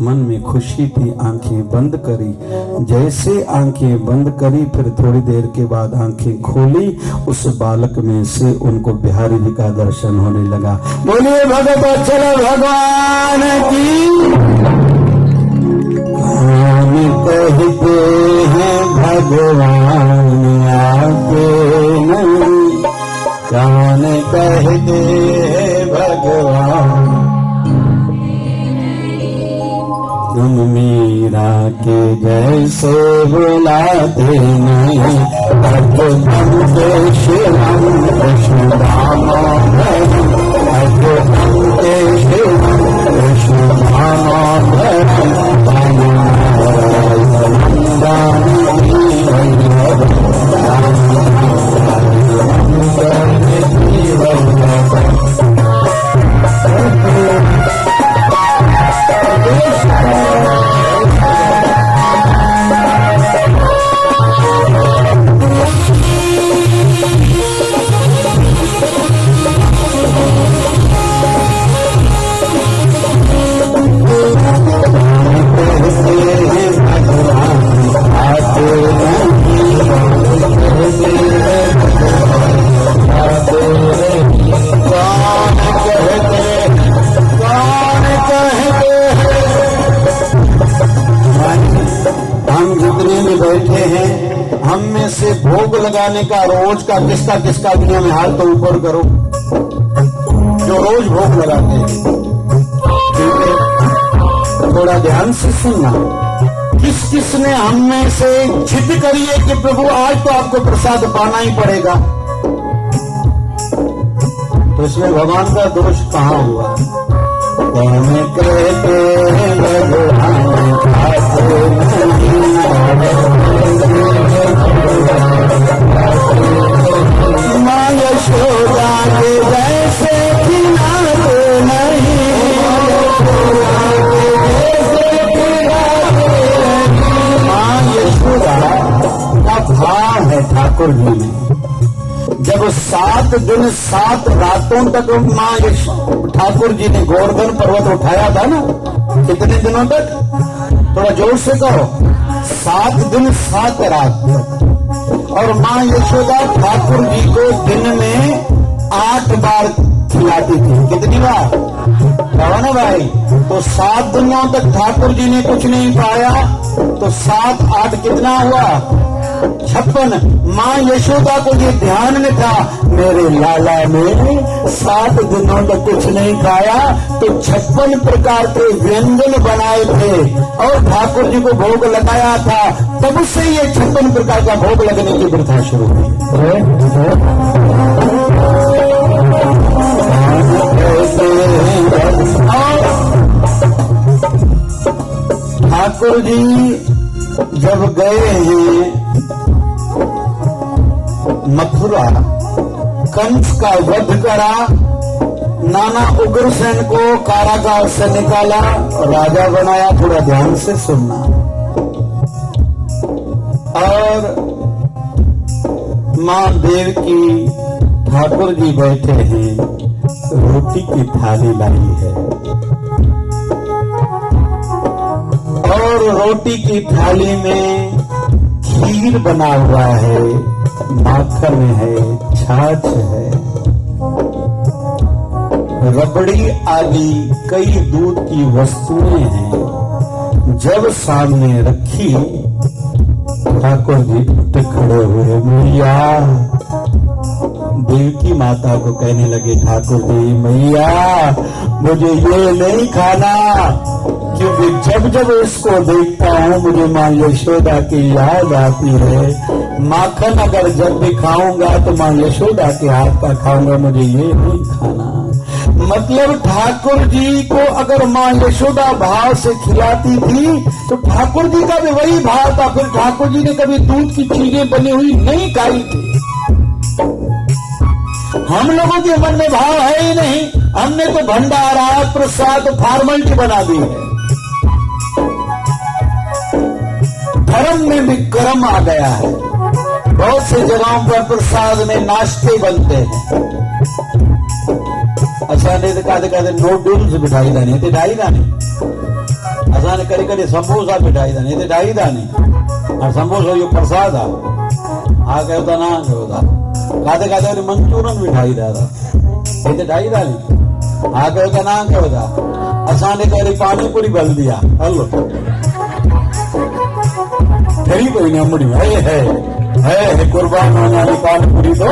मन में खुशी थी, आंखें बंद करी। जैसे आंखें बंद करी, फिर थोड़ी देर के बाद आंखें खोली, उस बालक में से उनको बिहारी जी का दर्शन होने लगा। बोलिए भगवत चलो भगवान की। कहते हैं भगवान आके नहीं, कौन कहते हैं भगवान। तुम मीरा के जैसे बुलाते नहीं, अब हम के शिवम कृष्ण दामोदर, अब हम के शिवम कृष्ण दामोदर। में से भोग लगाने का रोज का किसका किसका दुनिया में हाथ तो ऊपर करो, जो रोज भोग लगाते हैं। थोड़ा ध्यान से सुनना, किस किसने हम में से जिद करी है कि प्रभु आज तो आपको प्रसाद पाना ही पड़ेगा, तो इसमें भगवान का दोष कहाँ हुआ? कहते माँ यशोदा के जैसे खिलाते नहीं, माँ यशोदा का भाव है ठाकुर जी में। जब 7 दिन 7 रातों तक माँ ठाकुर जी ने गोवर्धन पर्वत उठाया था ना, कितने दिनों तक? थोड़ा जोर से कहो, 7 दिन 7 रात तक। और माँ यशोदा ठाकुर जी को दिन में 8 बार खिलाती थी। कितनी बार? कहो ना भाई। तो 7 दिनों तक ठाकुर जी ने कुछ नहीं पाया, तो 7 8 कितना हुआ? 56। माँ यशोदा को ये ध्यान में था, मेरे लाला ने 7 दिनों तक कुछ नहीं खाया, तो 56 प्रकार के व्यंजन बनाए थे और ठाकुर जी को भोग लगाया था। तब से ये 56 प्रकार का भोग लगने की प्रथा शुरू हुई। ठाकुर जी जब गए हैं मथुरा, कंस का वध करा, नाना उग्रसेन को कारागार से निकाला, राजा बनाया। थोड़ा ध्यान से सुनना। और मां देवकी ठाकुर जी बैठे हैं, रोटी की थाली लाई है और रोटी की थाली में खीर बना हुआ है, माखन है, छाछ है, रबड़ी आदि कई दूध की वस्तुएं हैं। जब सामने रखी, ठाकुर जी उठ खड़े हुए, मैया देवकी माता को कहने लगे, ठाकुर जी मैया मुझे ये नहीं खाना, क्योंकि जब जब इसको देखता हूँ मुझे माँ यशोदा की याद आती है। माखन अगर जब भी खाऊंगा तो माँ यशोदा के हाथ का खाऊंगा, मुझे ये नहीं खाना। मतलब ठाकुर जी को अगर माँ यशोदा भाव से खिलाती थी तो ठाकुर जी का भी वही भाव था। फिर ठाकुर जी ने कभी दूध की चीजें बनी हुई नहीं खाई थी। हम लोगों के मन में भाव है ही नहीं, हमने तो भंडारा प्रसाद फॉर्मेलिटी बना दी है। धर्म में भी क्रम आ गया है। बहुत से जगहों पर प्रसाद में नाश्ते बनते हैं। असाने कहते नूडल्स बिठाई दानी ते ढाई दानी, असाने कड़ी कड़ी समोसा बिठाई दानी ते ढाई दानी, और समोसा यो प्रसाद आ गया होता ना गया होता। खाते खाते मंचूरन बिठाई दादा ये ढाई दानी आ गया होता ना गया होता। असाने कड़ी पानी पूरी बल दिया, हलो खरी कोई नहीं अमड़ी है कुर्बान होने वाली पानीपुरी। तो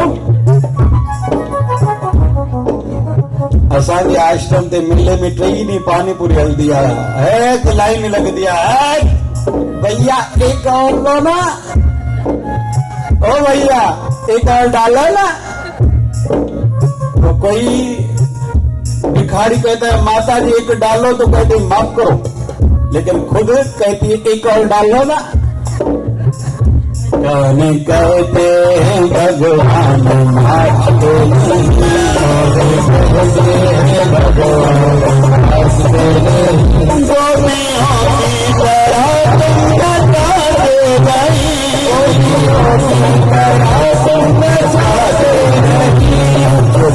असांजे आश्रम ते मिले में टई नहीं पानीपुरी हल दिया है, तो लाइन में लग दिया है, भैया एक और लो ना, ओ भैया एक और डालो ना। तो कोई भिखारी कहता है माता जी एक डालो, तो कहते माफ करो, लेकिन खुद कहती है एक और डालो ना। कहते हैं भगवान नाचते नहीं, भगवान हंसते नहीं, गोपियों की तरह तुम नचाते नहीं,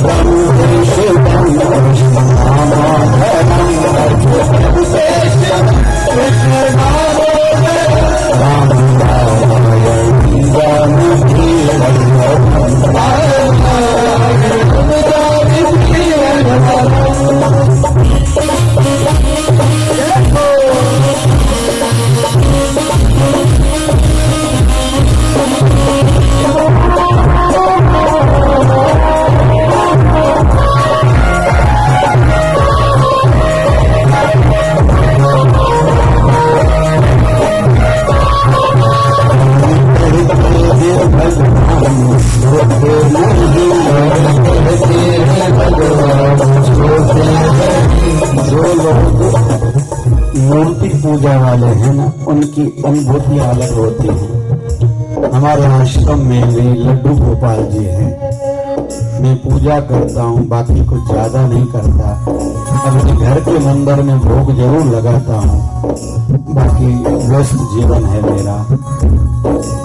गोपियों की तरह तुम नचाते नहीं। होते नहीं कहते हैं भगवान होते हैं। जो लोग मूर्ति पूजा वाले हैं ना, उनकी अनुभूति अलग होती है। हमारे आश्रम में भी लड्डू गोपाल जी हैं। मैं पूजा करता हूँ, बाकी कुछ ज्यादा नहीं करता। अपने घर के मंदिर में भोग जरूर लगाता हूँ, बाकी व्यस्त जीवन है मेरा।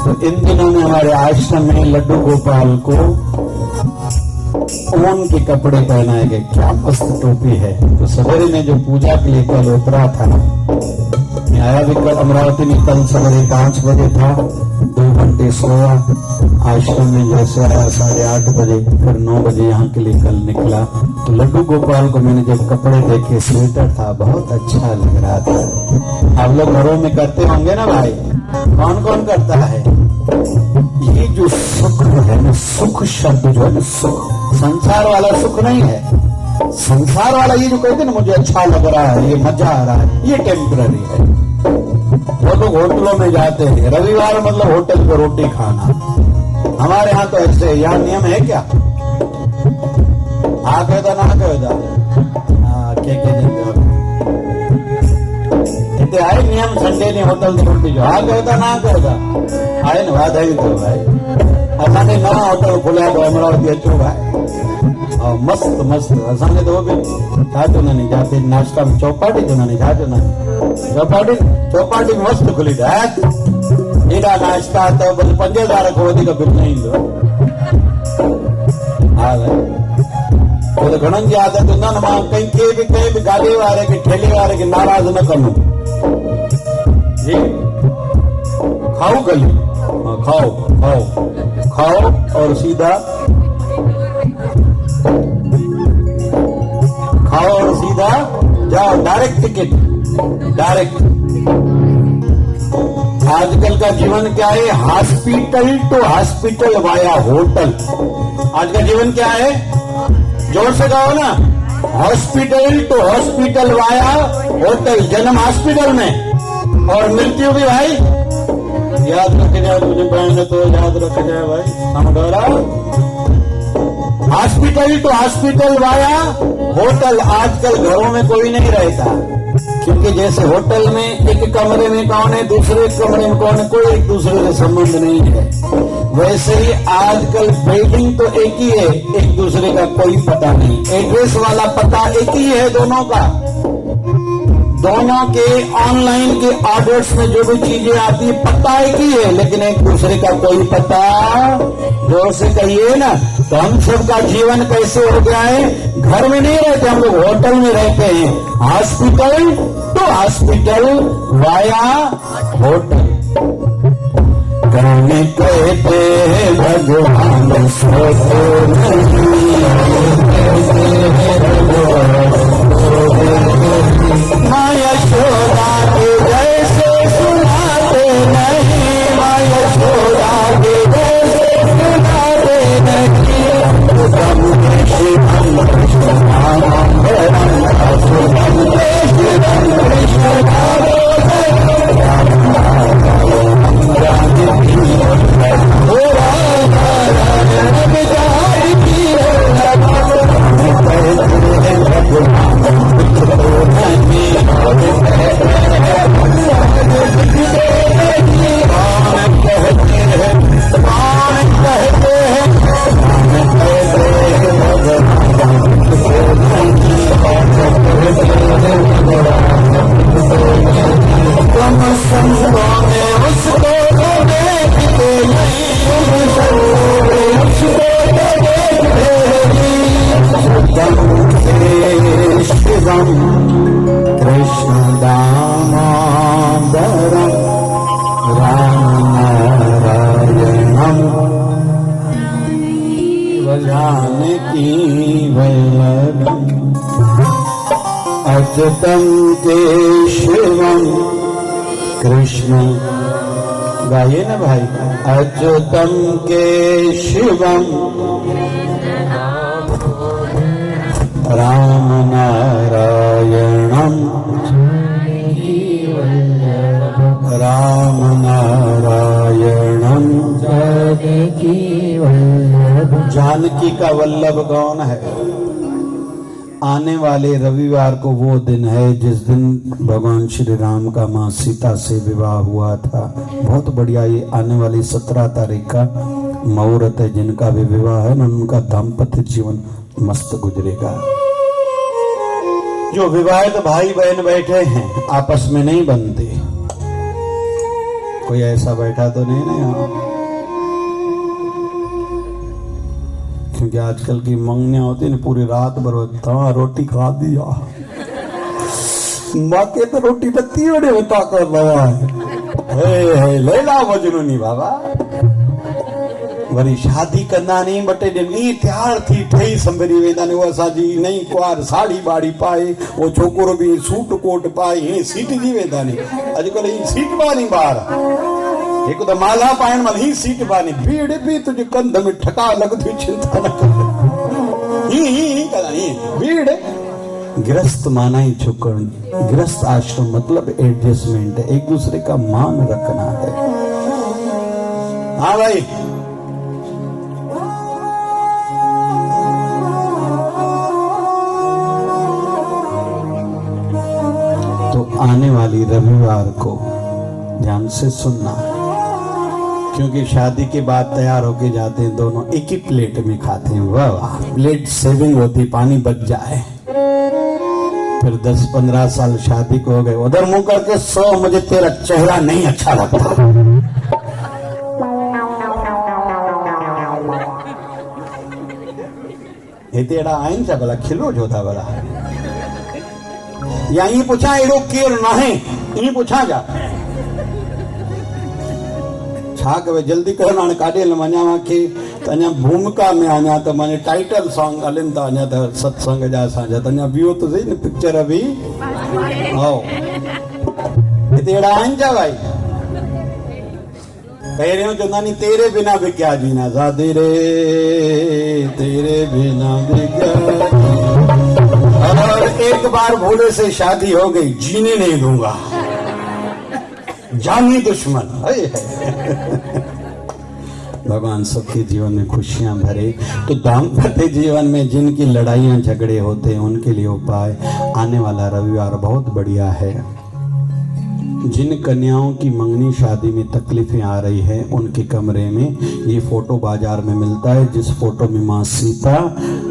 तो इन दिनों में हमारे आश्रम में लड्डू गोपाल को ऊन के कपड़े पहनाए गए। क्या मस्त टोपी है। तो सवेरे में जो पूजा के लिए कल उतरा था, मैं आया भी कल अमरावती में, कल सवेरे 5 बजे था, 2 घंटे सोया। आश्रम में जैसे आया 8:30 बजे, फिर 9 बजे यहाँ के लिए कल निकला। तो लड्डू गोपाल को मैंने जब कपड़े देखे, स्वेटर था, बहुत अच्छा लग रहा था। आप लोग घरों में करते होंगे ना भाई, कौन कौन करता है? ये जो सुख है ना, सुख शब्द जो है ना, सुख संसार वाला सुख नहीं है। संसार वाला ये जो कहते ना मुझे अच्छा लग रहा है, ये मजा आ रहा है, ये टेम्पररी है। वो लोग होटलों में जाते हैं, रविवार मतलब होटल पर रोटी खाना। हमारे यहाँ तो ऐसे, यहाँ नियम है क्या? हाँ कहता ना कहता, हाँ क्या आए नियम, संडे ने होटल की रोटी जो हाँ कहता ना कहता आए ना बात है। तो भाई असाने नवा होटल खुलिया तो अमरावती अचो भाई, और मस्त मस्त असाने तो वो भी जाचो नहीं जाते नाश्ता में चौपाटी जो नहीं जाचो नहीं चौपाटी मस्त खुली था। एडा नाश्ता तो बस 5000 को वधीक बिल नहीं ईंदो। हा भाई तो घणनि जी आदत न मां कंहिं बि गाॾी वारे खे ठेले वारे खे नाराज़ न कंदुमि। जी खाओ गली, खाओ खाओ खाओ और सीधा खाओ और सीधा जाओ, डायरेक्ट टिकट डायरेक्ट। आजकल का जीवन क्या है? Hospital to hospital via hotel. आज का जीवन क्या है? जोर से कहो ना, hospital to hospital via hotel. जन्म हॉस्पिटल में और मृत्यु भी भाई याद रख जाए, मुझे बहन तो याद रख जाए भाई, समझा। Hospital to hospital via hotel. आजकल घरों में कोई नहीं रहता, क्योंकि जैसे होटल में एक कमरे में कौन है, दूसरे कमरे में कौन है, कोई एक दूसरे से संबंध नहीं है। वैसे ही आजकल बिल्डिंग तो एक ही है, एक दूसरे का कोई पता नहीं। एड्रेस वाला पता एक ही है दोनों का। दोनों के ऑनलाइन के ऑर्डर्स में जो भी चीजें आती है पता एक ही है, लेकिन एक दूसरे का कोई पता। जोर से कहिए ना। तो हम सबका जीवन कैसे हो गया है? घर में नहीं रहते हम लोग, होटल में रहते हैं। Hospital to hospital via hotel. कहने कहते हैं भगवान सोते माँ यशोदा के जैसे सुनाते नहीं, माँ यशोदा के जैसे सुनाते नहीं। शिवम शिवम कृष्ण दामोदरम राम नारायणम जानकी वल्लभम अच्युतम केशवम कृष्ण। गाइए ना भाई, अच्युतम केशवम राम नारायणम राम नारायणम जानकी वल्लभ। जानकी का वल्लभ कौन है? आने वाले रविवार को वो दिन है जिस दिन भगवान श्री राम का माँ सीता से विवाह हुआ था। बहुत बढ़िया। ये आने वाली 17 तारीख का मुहूर्त है। जिनका भी विवाह है ना, उनका दाम्पत्य जीवन मस्त गुजरेगा। जो विवाहित भाई बहन बैठे हैं आपस में नहीं बनते। कोई ऐसा बैठा तो नहीं ना यहाँ? क्योंकि आजकल की मंगनियां होती है ना, पूरी रात भर रोटी खा दिया, बाकी तो रोटी बत्ती बड़े होता कर रहा है। लैला मजनू नहीं बाबा। वरी शादी करना नहीं बटे दिन ई तैयार थी ठही संभरी वेंदा ने। वो असांजी नई कुआर साड़ी बाड़ी पाए, वो छोकरो भी सूट कोट पाए, ही सीट जी वेंदा ने। अॼुकल्ह ही सीट बानी ॿार हिकु त माला पाइण महिल ही सीट बानी। भीड़ भी तुझे कंध में ठका लॻंदी, चिंता न कर। ही भीड़। गृहस्थ माना ही झुकण। गृहस्थ आश्रम मतलब एडजस्टमेंट है, एक दूसरे का मान रखना है। हाँ भाई। तो आने वाली रविवार को ध्यान से सुनना, क्योंकि शादी के बाद तैयार होके जाते हैं दोनों एक ही प्लेट में खाते हैं। वाह वाह, प्लेट सेविंग होती, पानी बच जाए। फिर 10-15 साल शादी को हो गए, उधर मुंह करके 100 मुझे तेरा चेहरा नहीं अच्छा लगता। ये तेरा आइन सा भला खिलो जो था भला, या ये पूछा एड़ो केर ना है, ये पूछा जा छा कवे जल्दी करना ने काढे न वञावा के तन्या भूमिका में आना तो माने टाइटल सॉन्ग हलन था अञा तो सत्संग जा साजा तन्या बियो तो सही न पिक्चर भी आओ तेरा आइन जा भाई। पहिरियों चवंदा नी तेरे बिना भी क्या जीना, ज़ादी रे तेरे बिना भी क्या। और एक बार भोले से शादी हो गई, जीने नहीं दूंगा, जानी दुश्मन। भगवान सबके जीवन में खुशियां भरे। तो दाम्पत्य जीवन में जिनकी लड़ाइयां झगड़े होते हैं उनके लिए उपाय आने वाला रविवार बहुत बढ़िया है। जिन कन्याओं की मंगनी शादी में तकलीफें आ रही है उनके कमरे में ये फोटो बाजार में मिलता है, जिस फोटो में माँ सीता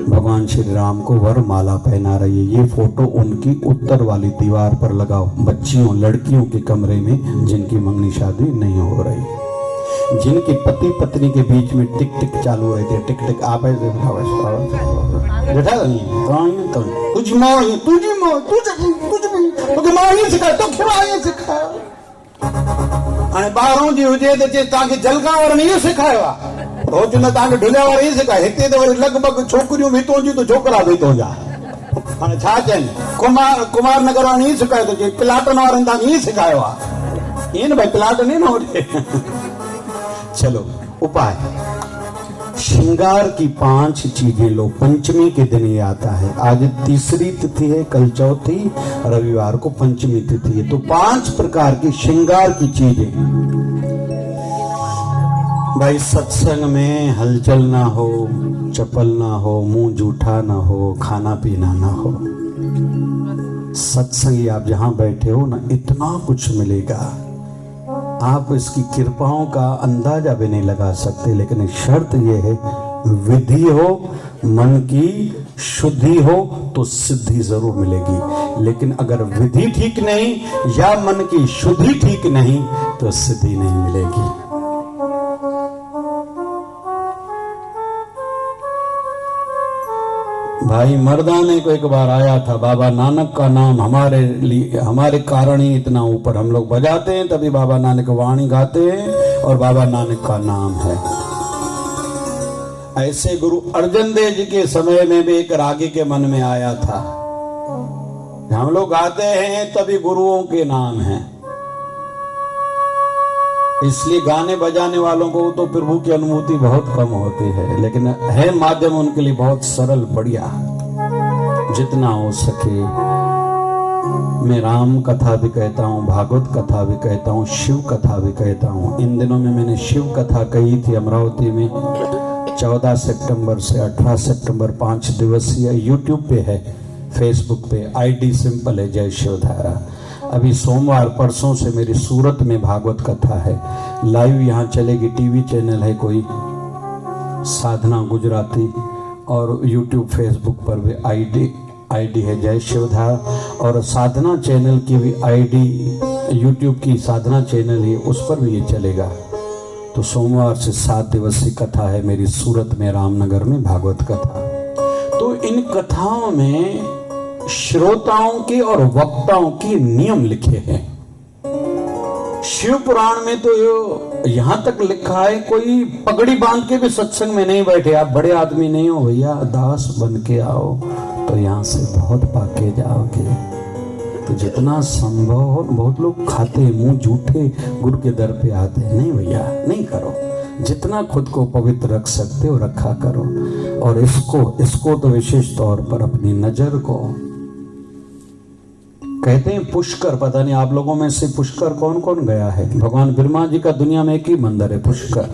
भगवान श्री राम को वर माला पहना रही है। ये फोटो उनकी उत्तर वाली दीवार पर लगाओ, बच्चियों लड़कियों के कमरे में जिनकी मंगनी शादी नहीं हो रही, जिनके पति पत्नी के बीच में टिक टिक चालू रहती है। टिक टिक आप ऐसे बैठा नहीं तो तुझी माँ तुझी माँ तुझे माँ ही सिखा तो खुदा ही सिखा। हाणे ॿारहों जी हुजे त चए तव्हांखे जलगा वारनि इहो सिखायो आहे, रोज़ न तव्हांखे ढुलिया वारा ई सिखाए। हिते त वरी लॻभॻि छोकिरियूं बि हितों जी त छोकिरा बि हितों जा। हाणे छा चइनि, कुमार नगर वारनि ई सिखायो थो चए, प्लाटन वारनि तव्हांखे ई सिखायो आहे। ईअं न भाई, प्लाटन ई न हुजे। चलो उपाय, श्रृंगार की 5 चीजें लो। पंचमी के दिन ये आता है, आज तीसरी तिथि है, कल चौथी, रविवार को पंचमी तिथि है। तो 5 प्रकार की श्रृंगार की चीजें। भाई सत्संग में हलचल ना हो, चपल ना हो, मुंह जूठा ना हो, खाना पीना ना हो। सत्संगी आप जहां बैठे हो ना, इतना कुछ मिलेगा, आप इसकी कृपाओं का अंदाजा भी नहीं लगा सकते। लेकिन शर्त यह है, विधि हो, मन की शुद्धि हो तो सिद्धि जरूर मिलेगी। लेकिन अगर विधि ठीक नहीं या मन की शुद्धि ठीक नहीं तो सिद्धि नहीं मिलेगी। भाई मर्दाने को एक बार आया था, बाबा नानक का नाम हमारे लिए, हमारे कारण ही इतना ऊपर हम लोग बजाते हैं, तभी बाबा नानक वाणी गाते हैं और बाबा नानक का नाम है। ऐसे गुरु अर्जन देव जी के समय में भी एक रागी के मन में आया था, हम लोग गाते हैं तभी गुरुओं के नाम है। इसलिए गाने बजाने वालों को तो प्रभु की अनुभूति बहुत कम होती है, लेकिन है माध्यम उनके लिए बहुत सरल, बढ़िया, जितना हो सके मैं राम कथा भी कहता हूँ, भागवत कथा भी कहता हूँ, शिव कथा भी कहता हूँ। इन दिनों में मैंने शिव कथा कही थी अमरावती में 14 सितंबर से 18 सितंबर 5 दिवसीय। यूट्यूब पे है, फेसबुक पे आईडी सिंपल है जय शिवधारा। अभी सोमवार परसों से मेरी सूरत में भागवत कथा है, लाइव यहाँ चलेगी। टीवी चैनल है कोई साधना गुजराती, और यूट्यूब फेसबुक पर भी आईडी है जय शिवधारा, और साधना चैनल की भी आईडी यूट्यूब की साधना चैनल है, उस पर भी ये चलेगा। तो सोमवार से 7 दिवसीय कथा है मेरी सूरत में, रामनगर में भागवत कथा। तो इन कथाओं में श्रोताओं के और वक्ताओं के नियम लिखे हैं। शिव पुराण में तो यहां तक लिखा है, कोई पगड़ी बांध के भी सत्संग में नहीं बैठे। आप बड़े आदमी नहीं हो भैया, दास बन के आओ तो यहां से बहुत पाके जाओगे। तो जितना संभव हो, बहुत लोग खाते मुंह झूठे गुरु के दर पे आते हैं। नहीं भैया, नहीं करो। जितना खुद को पवित्र रख सकते हो रखा करो। और इसको तो विशेष तौर पर अपनी नजर को कहते हैं पुष्कर। पता नहीं आप लोगों में से पुष्कर कौन कौन गया है? भगवान ब्रह्मा जी का दुनिया में एक ही मंदिर है पुष्कर,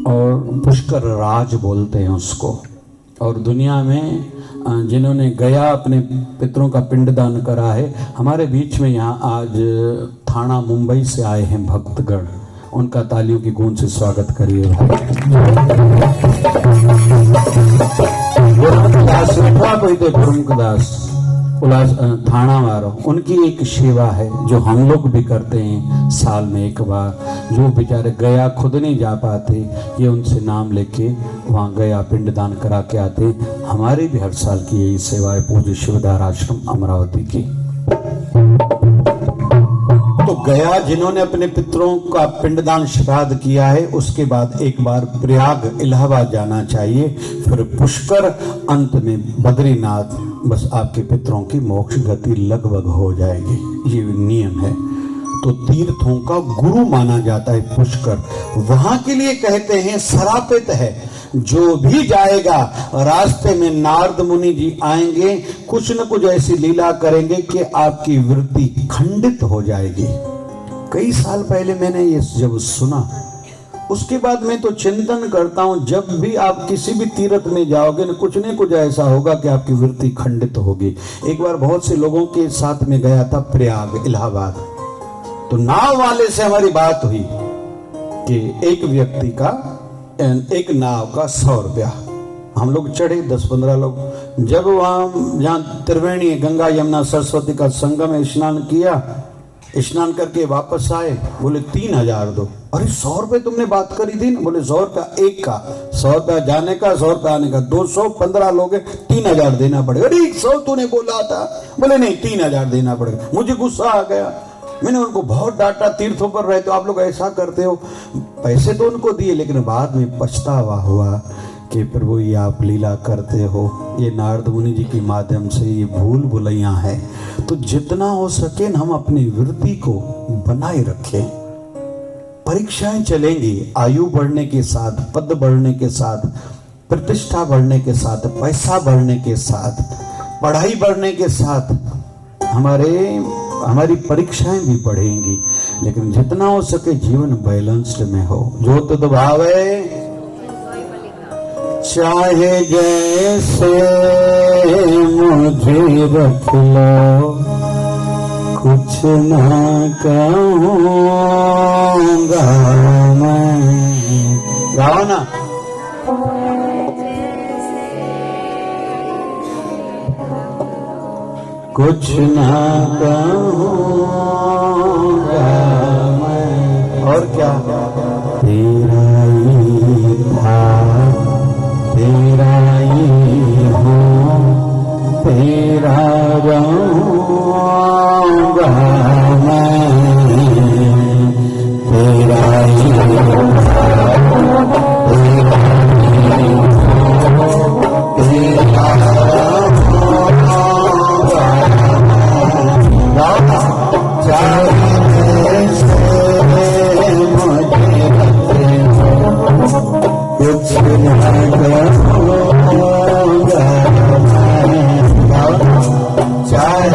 और पुष्कर राज बोलते हैं उसको। और दुनिया में जिन्होंने गया अपने पितरों का पिंडदान करा है, हमारे बीच में यहाँ आज थाना मुंबई से आए हैं भक्तगण, उनका तालियों की गूंज से स्वागत करिए। गुरुमुखदास थाना वालों, उनकी एक सेवा है जो हम लोग भी करते हैं साल में एक बार। जो बेचारे गया खुद नहीं जा पाते, ये उनसे नाम लेके वहाँ गया पिंडदान करा के आते। हमारी भी हर साल की यही सेवा है पूज्य शिवधारा आश्रम अमरावती की। तो गया जिन्होंने अपने पितरों का पिंडदान श्राद्ध किया है, उसके बाद एक बार प्रयाग इलाहाबाद जाना चाहिए, फिर पुष्कर, अंत में बद्रीनाथ। बस आपके पितरों की मोक्ष गति लगभग हो जाएगी। ये नियम है। तो तीर्थों का गुरु माना जाता है पुष्कर। वहां के लिए कहते हैं श्रापित है। जो भी जाएगा रास्ते में नारद मुनि जी आएंगे, कुछ न कुछ ऐसी लीला करेंगे कि आपकी वृत्ति खंडित हो जाएगी। कई साल पहले मैंने ये जब सुना, उसके बाद मैं तो चिंतन करता हूं, जब भी आप किसी भी तीर्थ में जाओगे न कुछ ऐसा होगा कि आपकी वृत्ति खंडित होगी। एक बार बहुत से लोगों के साथ में गया था प्रयाग इलाहाबाद, तो नाव वाले से हमारी बात हुई कि एक व्यक्ति का एक नाव का 100 रुपया। हम लोग चढ़े 10-15 लोग। जब वहां जहाँ त्रिवेणी गंगा यमुना सरस्वती का संगम है, स्नान किया, स्नान करके वापस आए, बोले 3000 दो। अरे 100 रुपए तुमने बात करी थी ना? बोले 100 रुपया एक का, 100 रुपया जाने का, 100 रुपया आने का, 215 लोग 3000 देना पड़ेगा। अरे 100 तूने बोला था। बोले नहीं 3000 देना पड़ेगा। मुझे गुस्सा आ गया, मैंने उनको बहुत डांटा। तीर्थों पर रहे तो आप लोग ऐसा करते हो। पैसे तो उनको दिए, लेकिन बाद में पछतावा हुआ कि प्रभु ये आप लीला करते हो, ये नारद मुनि जी के माध्यम से ये भूल भुलैया है। तो जितना हो सके हम अपनी वृत्ति को बनाए रखें। परीक्षाएं चलेंगी, आयु बढ़ने के साथ, पद बढ़ने के साथ, प्रतिष्ठा बढ़ने के साथ, पैसा बढ़ने के साथ, पढ़ाई बढ़ने के साथ हमारी परीक्षाएं भी बढ़ेंगी। लेकिन जितना हो सके जीवन बैलेंस्ड में हो। जो तद भावे चाहे जैसे मुझे रख लो, कुछ ना कहूँगा मैं। गाओ ना। कुछ ना कहूँगा मैं। और क्या? तेरा ही था, तेरा ही हूँ, तेरा रहूँगा मैं। तेरा ही था, तेरा ही हूँ, तेरा चाहे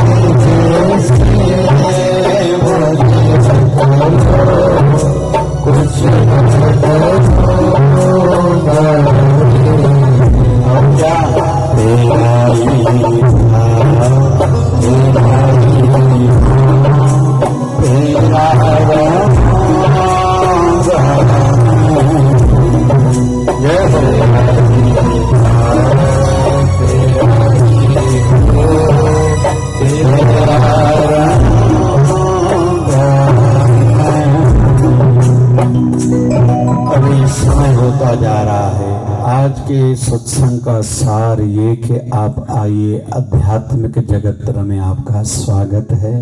कहा जा रहा है। आज के सत्संग का सार ये कि आप आइए, आध्यात्मिक जगत में आपका स्वागत है।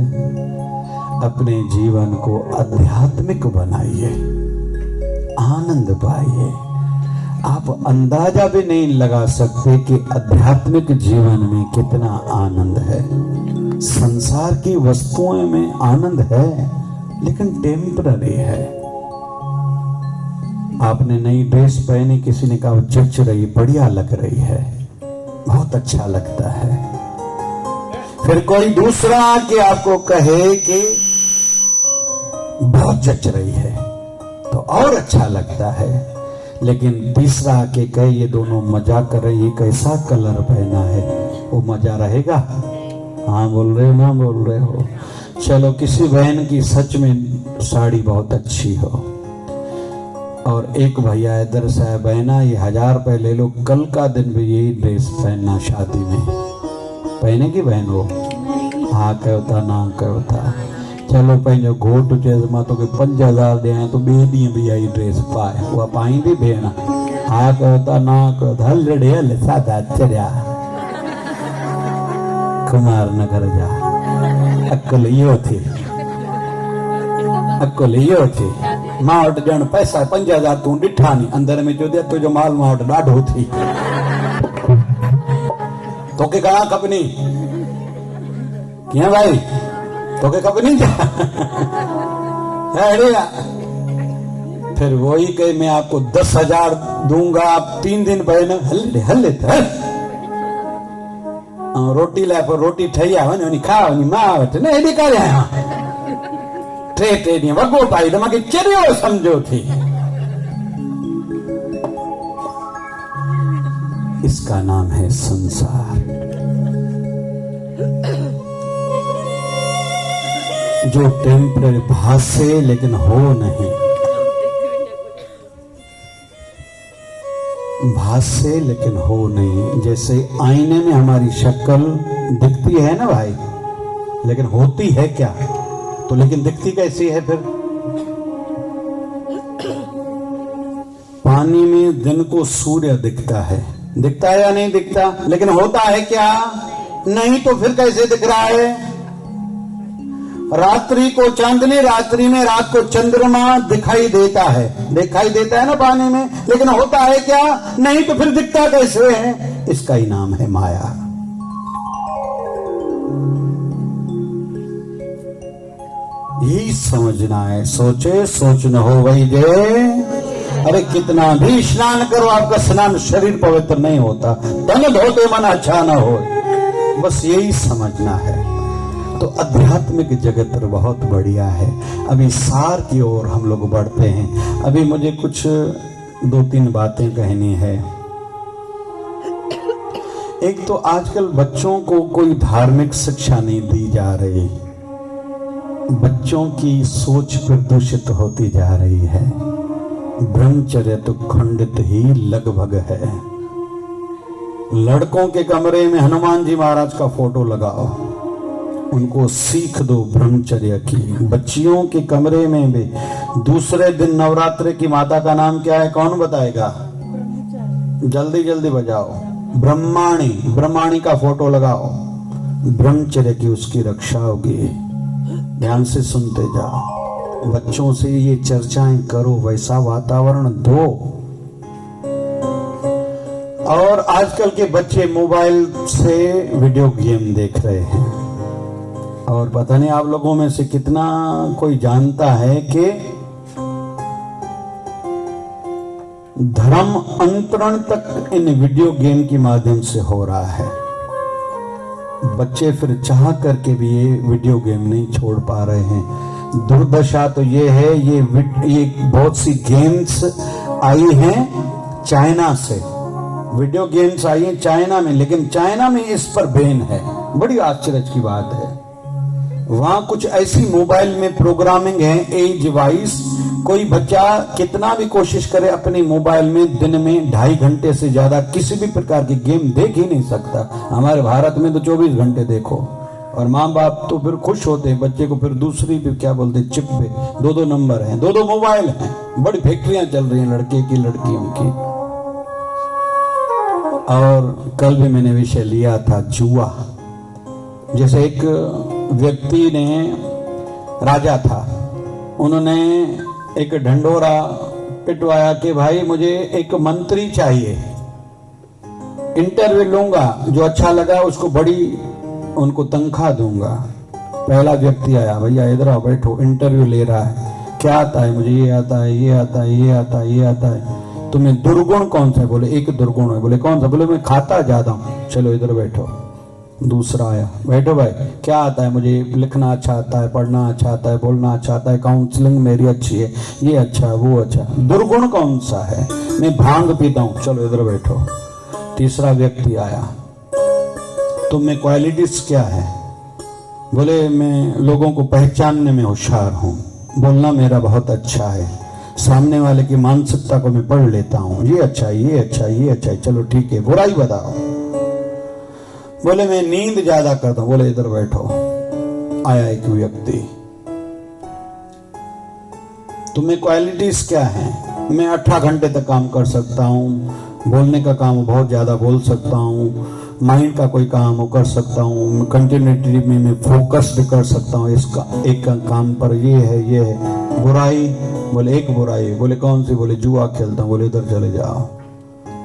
अपने जीवन को आध्यात्मिक बनाइए, आनंद पाइए। आप अंदाजा भी नहीं लगा सकते कि आध्यात्मिक जीवन में कितना आनंद है। संसार की वस्तुओं में आनंद है लेकिन टेम्पररी है। आपने नई ड्रेस पहनी, किसी ने कहा जच रही, बढ़िया लग रही है, बहुत अच्छा लगता है। फिर कोई दूसरा कि आपको कहे कि बहुत जच रही है तो और अच्छा लगता है। लेकिन तीसरा के कहे ये दोनों मजाक कर रहे, ये कैसा कलर पहना है, वो मजा रहेगा? हाँ बोल रहे हो ना बोल रहे हो? चलो किसी बहन की सच में साड़ी बहुत अच्छी हो और एक भैया इधर से है, बहना ये 1000 रुपए ले लो, कल का दिन भी यही ड्रेस पहनना शादी में। पहने की बहन हो? हाँ कहता ना कहता। चलो पंहिंजो घोट चएसि मां तोखे 5000 ॾियां तो ॿिए ॾींहं बि इहा ड्रेस पाए, उहा पाईंदी भेण? हा कहता ना कहता। हल रे हल सादा चरिया कुमार नगर जा। अकुल इहो थी, अकुल इहो थी। मां वटि ॼण पैसा 5000 तूं ॾिठा नी, अंदर में चयो तुंहिंजो माल मां वटि ॾाढो थी। तोखे घणा खपनी? कीअं भाई तोखे खपनी क्या? फिर वही कहे मैं आपको 10,000 दूंगा, आप 3 दिन पहले हल हल रोटी लाइ पोइ रोटी ठही आहे, वञी खा, वञी मां वटि न हेॾी करे आहियां। 3 ॾींहं वॻो पाई त मूंखे चिरियो समझो थी। इसका नाम है संसार, जो टेम्पररी भासे लेकिन हो नहीं, भासे लेकिन हो नहीं। जैसे आईने में हमारी शक्ल दिखती है ना भाई, लेकिन होती है क्या? तो लेकिन दिखती कैसी है? फिर पानी में दिन को सूर्य दिखता है या नहीं दिखता? लेकिन होता है क्या? नहीं। तो फिर कैसे दिख रहा है? रात्रि को चांदनी, रात्रि में रात को चंद्रमा दिखाई देता है ना पानी में, लेकिन होता है क्या? नहीं। तो फिर दिखता कैसे है? इसका ही नाम है माया। यही समझना है। सोचे सोच न हो वही जे। अरे कितना भी स्नान करो, आपका स्नान शरीर पवित्र नहीं होता। तन धोते मन अच्छा न हो, बस यही समझना है। तो आध्यात्मिक जगत बहुत बढ़िया है। अभी सार की ओर हम लोग बढ़ते हैं। अभी मुझे कुछ 2-3 बातें कहनी है। एक तो आजकल बच्चों को कोई धार्मिक शिक्षा नहीं दी जा रही, बच्चों की सोच प्रदूषित होती जा रही है। ब्रह्मचर्य तो खंडित ही लगभग है। लड़कों के कमरे में हनुमान जी महाराज का फोटो लगाओ, उनको सीख दो ब्रह्मचर्य की। बच्चियों के कमरे में भी दूसरे दिन नवरात्रि की माता का नाम क्या है? कौन बताएगा? जल्दी जल्दी बजाओ। ब्रह्माणी का फोटो लगाओ। ब्रह्मचर्य की उसकी रक्षा होगी। ध्यान से सुनते जाओ। बच्चों से ये चर्चाएं करो, वैसा वातावरण दो। और आजकल के बच्चे मोबाइल से वीडियो गेम देख रहे हैं, और पता नहीं आप लोगों में से कितना कोई जानता है कि धर्म अंतरण तक इन वीडियो गेम के माध्यम से हो रहा है। बच्चे फिर चाह करके भी ये वीडियो गेम नहीं छोड़ पा रहे हैं। दुर्दशा तो ये है, ये बहुत सी गेम्स आई हैं चाइना से, वीडियो गेम्स आई हैं चाइना में, लेकिन चाइना में इस पर बैन है। बड़ी आश्चर्य की बात है। वहां कुछ ऐसी मोबाइल में प्रोग्रामिंग है एज वाइज, कोई बच्चा कितना भी कोशिश करे अपनी मोबाइल में दिन में 2.5 घंटे से ज्यादा किसी भी प्रकार की गेम देख ही नहीं सकता। हमारे भारत में तो 24 घंटे देखो, और माँ बाप तो फिर खुश होते हैं, बच्चे को फिर दूसरी भी क्या बोलते चिप पे 2-2 नंबर हैं, 2-2 मोबाइल हैं, बड़ी फैक्ट्रियां चल रही हैं लड़के की लड़कियों की। और कल भी मैंने विषय लिया था जुआ। जैसे एक व्यक्ति ने, राजा था, उन्होंने एक ढंढोरा पिटवाया कि भाई मुझे एक मंत्री चाहिए, इंटरव्यू लूंगा, जो अच्छा लगा उसको बड़ी उनको तनख्वाह दूंगा। पहला व्यक्ति आया, भैया इधर आओ बैठो, इंटरव्यू ले रहा है, क्या आता है? मुझे ये आता है, ये आता है, ये आता है, ये आता है। तुम्हें दुर्गुण कौन सा है? बोले एक दुर्गुण है। बोले कौन सा? बोले मैं खाता ज्यादा हूं। चलो इधर बैठो। दूसरा आया, बैठो भाई, क्या आता है? मुझे लिखना अच्छा आता है, पढ़ना अच्छा आता है, बोलना अच्छा आता है, काउंसलिंग मेरी अच्छी है, ये अच्छा है, वो अच्छा। दुर्गुण कौन सा है? मैं भांग पीता हूं। चलो इधर बैठो। तीसरा व्यक्ति आया, तुम में क्वालिटीज क्या है? बोले मैं लोगों को पहचानने में होशियार हूं, बोलना मेरा बहुत अच्छा है, सामने वाले की मानसिकता को मैं पढ़ लेता हूं, ये अच्छा है, ये अच्छा है, ये अच्छा है। चलो ठीक है, बुराई बताओ। बोले मैं नींद ज्यादा करता हूं। बोले इधर बैठो। आया एक व्यक्ति, तुम्हें क्वालिटीज क्या है? मैं 18 घंटे तक काम कर सकता हूं, बोलने का काम बहुत ज्यादा बोल सकता हूं, माइंड का कोई काम हो कर सकता हूँ, कंटिन्यूटी में मैं फोकस्ड कर सकता हूँ इसका एक काम पर, ये है ये है। बुराई? बोले एक बुराई। बोले कौन सी? बोले जुआ खेलता हूँ। बोले इधर चले जाओ।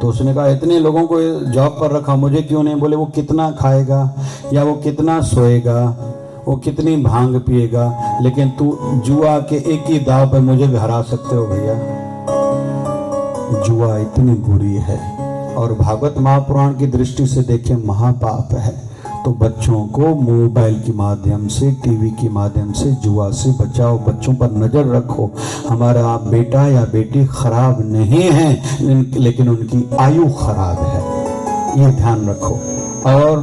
तो उसने कहा इतने लोगों को जॉब पर रखा, मुझे क्यों नहीं? बोले वो कितना खाएगा या वो कितना सोएगा, वो कितनी भांग पिएगा, लेकिन तू जुआ के एक ही दाव पर मुझे भी हरा सकते हो भैया। जुआ इतनी बुरी है और भागवत महापुराण की दृष्टि से देखें महापाप है। तो बच्चों को मोबाइल के माध्यम से, टीवी के माध्यम से जुआ से बचाओ, बच्चों पर नजर रखो। हमारा बेटा या बेटी खराब नहीं है, लेकिन उनकी आयु खराब है, ये ध्यान रखो। और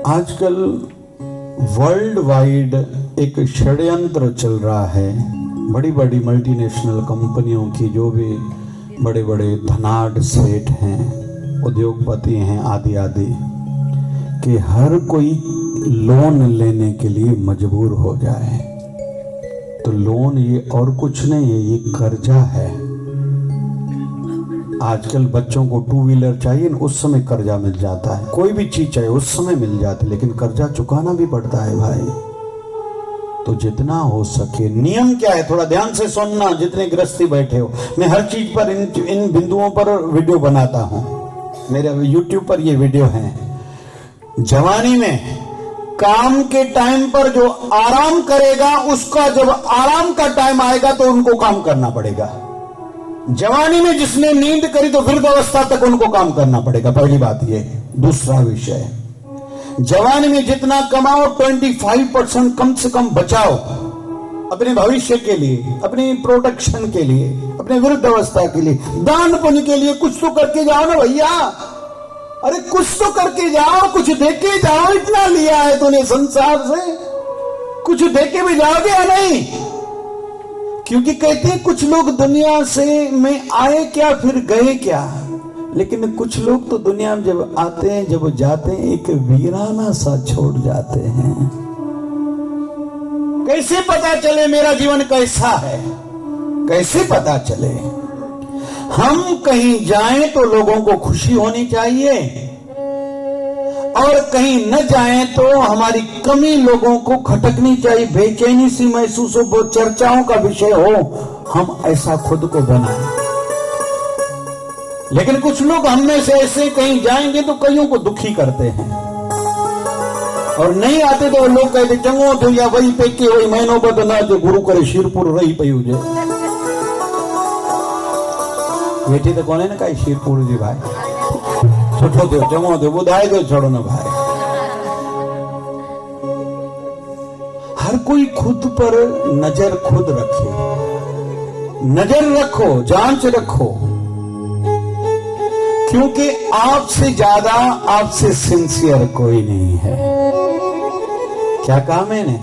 आजकल वर्ल्ड वाइड एक षड्यंत्र चल रहा है, बड़ी बड़ी मल्टीनेशनल कंपनियों की, जो भी बड़े बड़े धनाढ़ सेठ हैं, उद्योगपति हैं आदि आदि, कि हर कोई लोन लेने के लिए मजबूर हो जाए। तो लोन ये और कुछ नहीं है, ये कर्जा है। आजकल बच्चों को 2 व्हीलर चाहिए, उस समय कर्जा मिल जाता है, कोई भी चीज चाहिए उस समय मिल जाती है, लेकिन कर्जा चुकाना भी पड़ता है भाई। तो जितना हो सके, नियम क्या है थोड़ा ध्यान से सुनना, जितने गृहस्थी बैठे हो। मैं हर चीज पर इन बिंदुओं पर वीडियो बनाता हूं, मेरे YouTube पर ये वीडियो है। जवानी में काम के टाइम पर जो आराम करेगा, उसका जब आराम का टाइम आएगा तो उनको काम करना पड़ेगा। जवानी में जिसने नींद करी तो वृद्धावस्था तक उनको काम करना पड़ेगा, पहली बात ये। दूसरा विषय, जवानी में जितना कमाओ 25% कम से कम बचाओ अपने भविष्य के लिए, अपनी प्रोटेक्शन के लिए, अपने वृद्धावस्था के लिए, दान पुण्य के लिए। कुछ तो करके जाओ ना भैया, अरे कुछ तो करके जाओ, कुछ देके जाओ। इतना लिया है तूने संसार से, कुछ देके भी जाओगे या नहीं? क्योंकि कहते हैं कुछ लोग दुनिया से में आए क्या फिर गए क्या, लेकिन कुछ लोग तो दुनिया में जब आते हैं, जब जाते हैं, एक वीराना सा छोड़ जाते हैं। कैसे पता चले मेरा जीवन कैसा है? कैसे पता चले? हम कहीं जाएं तो लोगों को खुशी होनी चाहिए, और कहीं न जाएं तो हमारी कमी लोगों को खटकनी चाहिए, बेचैनी सी महसूस हो, वो चर्चाओं का विषय हो, हम ऐसा खुद को बनाएं। लेकिन कुछ लोग हम में से ऐसे कहीं जाएंगे तो कईयों को दुखी करते हैं, और नहीं आते तो लोग कहते चंगो तो या वही पेके वही महीनों पर ना जो गुरु करे शिरपुर रही पई हुजे। बेटी तो कोने ना कहीं शिरपुर जी भाई सुठो थियो चंगो थियो बुधाए तो छोड़ो ना भाई। हर कोई खुद पर नजर खुद रखे, नजर रखो, जांच रखो, क्योंकि आपसे ज्यादा, आपसे सिंसियर कोई नहीं है। क्या कहा मैंने?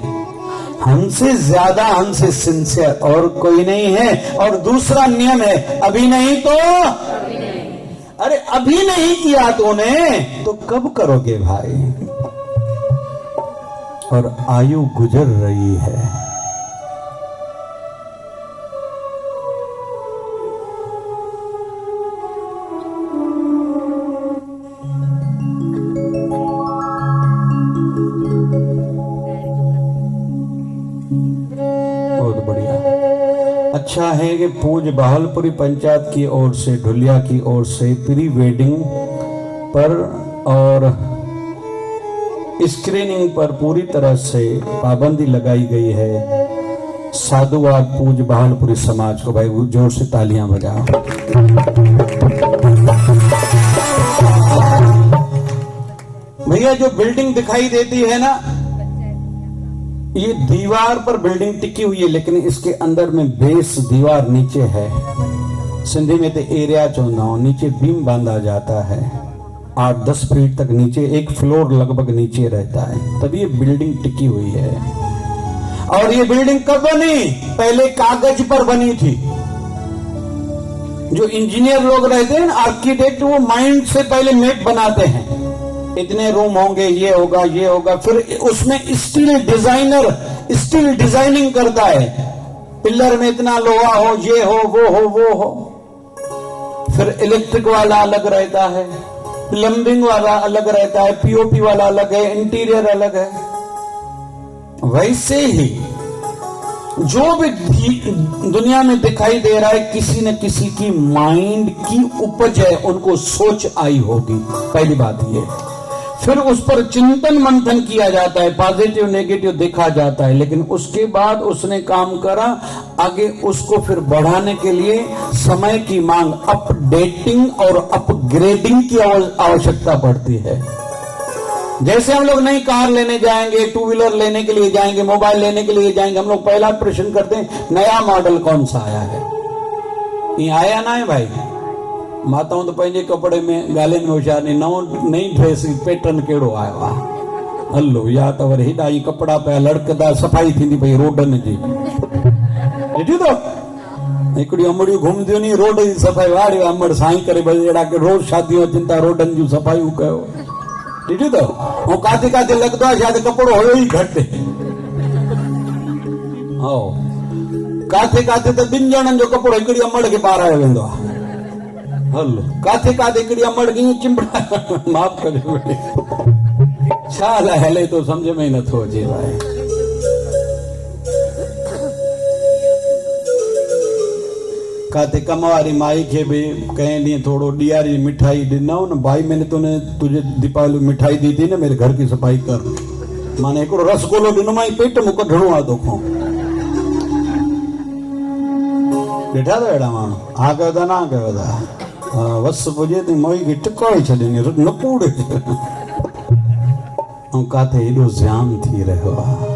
हमसे ज्यादा, हमसे सिंसियर और कोई नहीं है। और दूसरा नियम है, अभी नहीं तो अरे अभी नहीं किया तूने तो कब करोगे भाई। और आयु गुजर रही है। बहुत बढ़िया। अच्छा है कि पूज बहालपुरी पंचायत की ओर से, ढुलिया की ओर से प्री वेडिंग पर और स्क्रीनिंग पर पूरी तरह से पाबंदी लगाई गई है। साधुवाद पूज बहालपुरी समाज को। भाई जोर से तालियां बजाओ। भैया जो बिल्डिंग दिखाई देती है ना, ये दीवार पर बिल्डिंग टिकी हुई है, लेकिन इसके अंदर में बेस दीवार नीचे है। सिंधी में तो एरिया चौंदा हो, नीचे बीम बांधा जाता है। 8-10 फीट तक नीचे, एक फ्लोर लगभग नीचे रहता है, तभी ये बिल्डिंग टिकी हुई है। और ये बिल्डिंग कब बनी? पहले कागज पर बनी थी। जो इंजीनियर लोग रहते हैं, आर्किटेक्ट, वो माइंड से पहले मैप बनाते हैं, इतने रूम होंगे, ये होगा, ये होगा। फिर उसमें स्टील डिजाइनर स्टील डिजाइनिंग करता है, पिलर में इतना लोहा हो, ये हो, वो हो। फिर इलेक्ट्रिक वाला अलग रहता है, प्लम्बिंग वाला अलग रहता है, पीओपी वाला अलग है, इंटीरियर अलग है। वैसे ही जो भी दुनिया में दिखाई दे रहा है, किसी न किसी की माइंड की उपज है, उनको सोच आई होगी। पहली बात ये। फिर उस पर चिंतन मंथन किया जाता है, पॉजिटिव नेगेटिव देखा जाता है, लेकिन उसके बाद उसने काम करा, आगे उसको फिर बढ़ाने के लिए समय की मांग, अपडेटिंग और अपग्रेडिंग की आवश्यकता पड़ती है। जैसे हम लोग नई कार लेने जाएंगे, टू व्हीलर लेने के लिए जाएंगे, मोबाइल लेने के लिए जाएंगे, हम लोग पहला प्रश्न करते हैं, नया मॉडल कौन सा आया है। ये आया ना है भाई। माताऊं तो पंहिंजे कपड़े में गाले में होशियार नहीं, नई ड्रेस पैटर्न कहिड़ो आयो आहे। हलो या त वरी हेॾा ई कपड़ा पिया लड़कदा, सफ़ाई थींदी पई रोडनि जी। ॾिठी तो हिकिड़ी अमड़ियूं घुमंदियूं नी, रोड जी सफ़ाई वाड़ी अमड़ साईं करे भई अहिड़ा के रोज़ शादियूं अचनि था, रोडनि जूं सफ़ाइयूं कयो। ॾिठी तो ऐं काथे काथे लॻंदो आहे शायदि कपिड़ो हुयो ई घटि। काथे काथे त 2 ॼणनि जो कपिड़ो हिकिड़ी अमड़ खे पारायो वेंदो आहे। हलो काथे काथे हिकिड़ी अमड़ खे चिंबड़ा, माफ़ कजो छा हले तो समझ में ही नथो अचे भाई। काथे कम वारी माई खे भी कंहिं ॾींहुं थोड़ो ॾियारी मिठाई ॾिनऊं न, भाई मैंने तुझे दीपावली मिठाई दी थी ना, मेरे घर की सफाई कर। माने हिकिड़ो रसगुल्लो ॾिनोमांइ, पेट में कढणो आहे तोखां। ॾिठा अथव अहिड़ा माण्हू? हा कयो था, ना कयो था? वस पुॼे त मोई खे टिकोड़े छॾींदी, न कूड़े। ऐं काथे हेॾो ज़्याम थी रहियो आहे।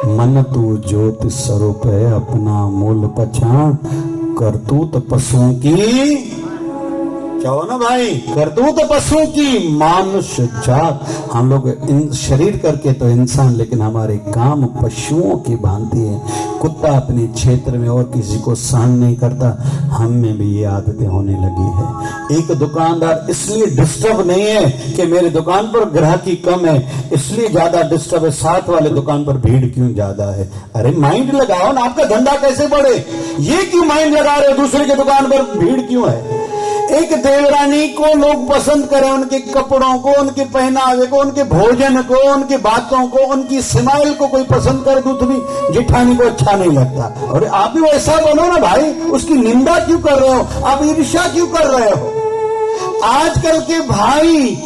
मन तू ज्योति स्वरूप है, अपना मूल पहचान, करतूत पशुओं की, चाहो ना भाई, करतूत पशुओं की, मानुष्य जात। हम लोग शरीर करके तो इंसान, लेकिन हमारे काम पशुओं की भांति है। कुत्ता अपने क्षेत्र में और किसी को सहन नहीं करता, हम में भी ये आदतें होने लगी है। एक दुकानदार इसलिए डिस्टर्ब नहीं है कि मेरे दुकान पर ग्राहकी कम है, इसलिए ज्यादा डिस्टर्ब है, साथ वाले दुकान पर भीड़ क्यों ज्यादा है। अरे माइंड लगाओ ना, आपका धंधा कैसे बढ़े, ये क्यों माइंड लगा रहे हो, दूसरे के दुकान पर भीड़ क्यों है। एक देवरानी को लोग पसंद करें, उनके कपड़ों को, उनके पहनावे को, उनके भोजन को, उनकी बातों को, उनकी स्माइल को कोई पसंद कर, दूसरी जेठानी को अच्छा नहीं लगता। और आप भी वैसा बनो ना भाई, उसकी निंदा क्यों कर रहे हो, आप ईर्ष्या क्यों कर रहे हो। आजकल के भाई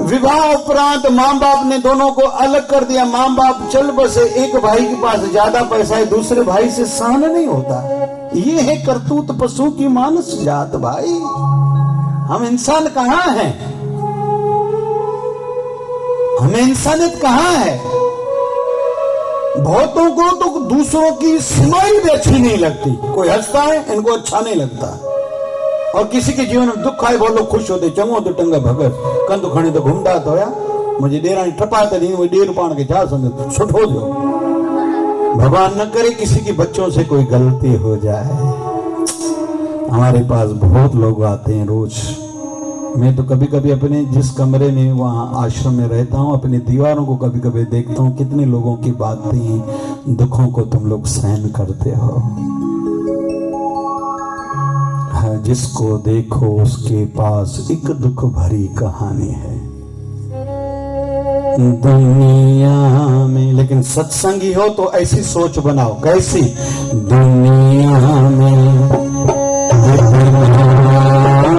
विवाह उपरांत माँ बाप ने दोनों को अलग कर दिया, माँ बाप चल बसे, एक भाई के पास ज्यादा पैसा है, दूसरे भाई से सहन नहीं होता। ये है करतूत पशु की मानस जात भाई। हम इंसान कहाँ हैं, हमें इंसानियत कहाँ है। बहुतों को तो दूसरों की स्माइल भी अच्छी नहीं लगती, कोई हंसता है इनको अच्छा नहीं लगता, और किसी के जीवन में दुख आए बहुत लोग खुश होते, चङो तो टंग भगत कंध खणी तो घुमंदा तो या मुझे ॾेराणी टपा त ॾींहुं ॾेर पाण खे छा सम्झो सुठो थियो। भगवान न करे किसी के बच्चों से कोई गलती हो जाए। हमारे पास बहुत लोग आते हैं रोज। मैं तो कभी कभी अपने जिस कमरे में वहाँ आश्रम में रहता हूँ, अपनी दीवारों को कभी कभी देखता हूँ, कितने लोगों की बातें, दुखों को तुम लोग सहन करते हो। जिसको देखो उसके पास एक दुख भरी कहानी है दुनिया में। लेकिन सत्संगी हो तो ऐसी सोच बनाओ। कैसी? दुनिया में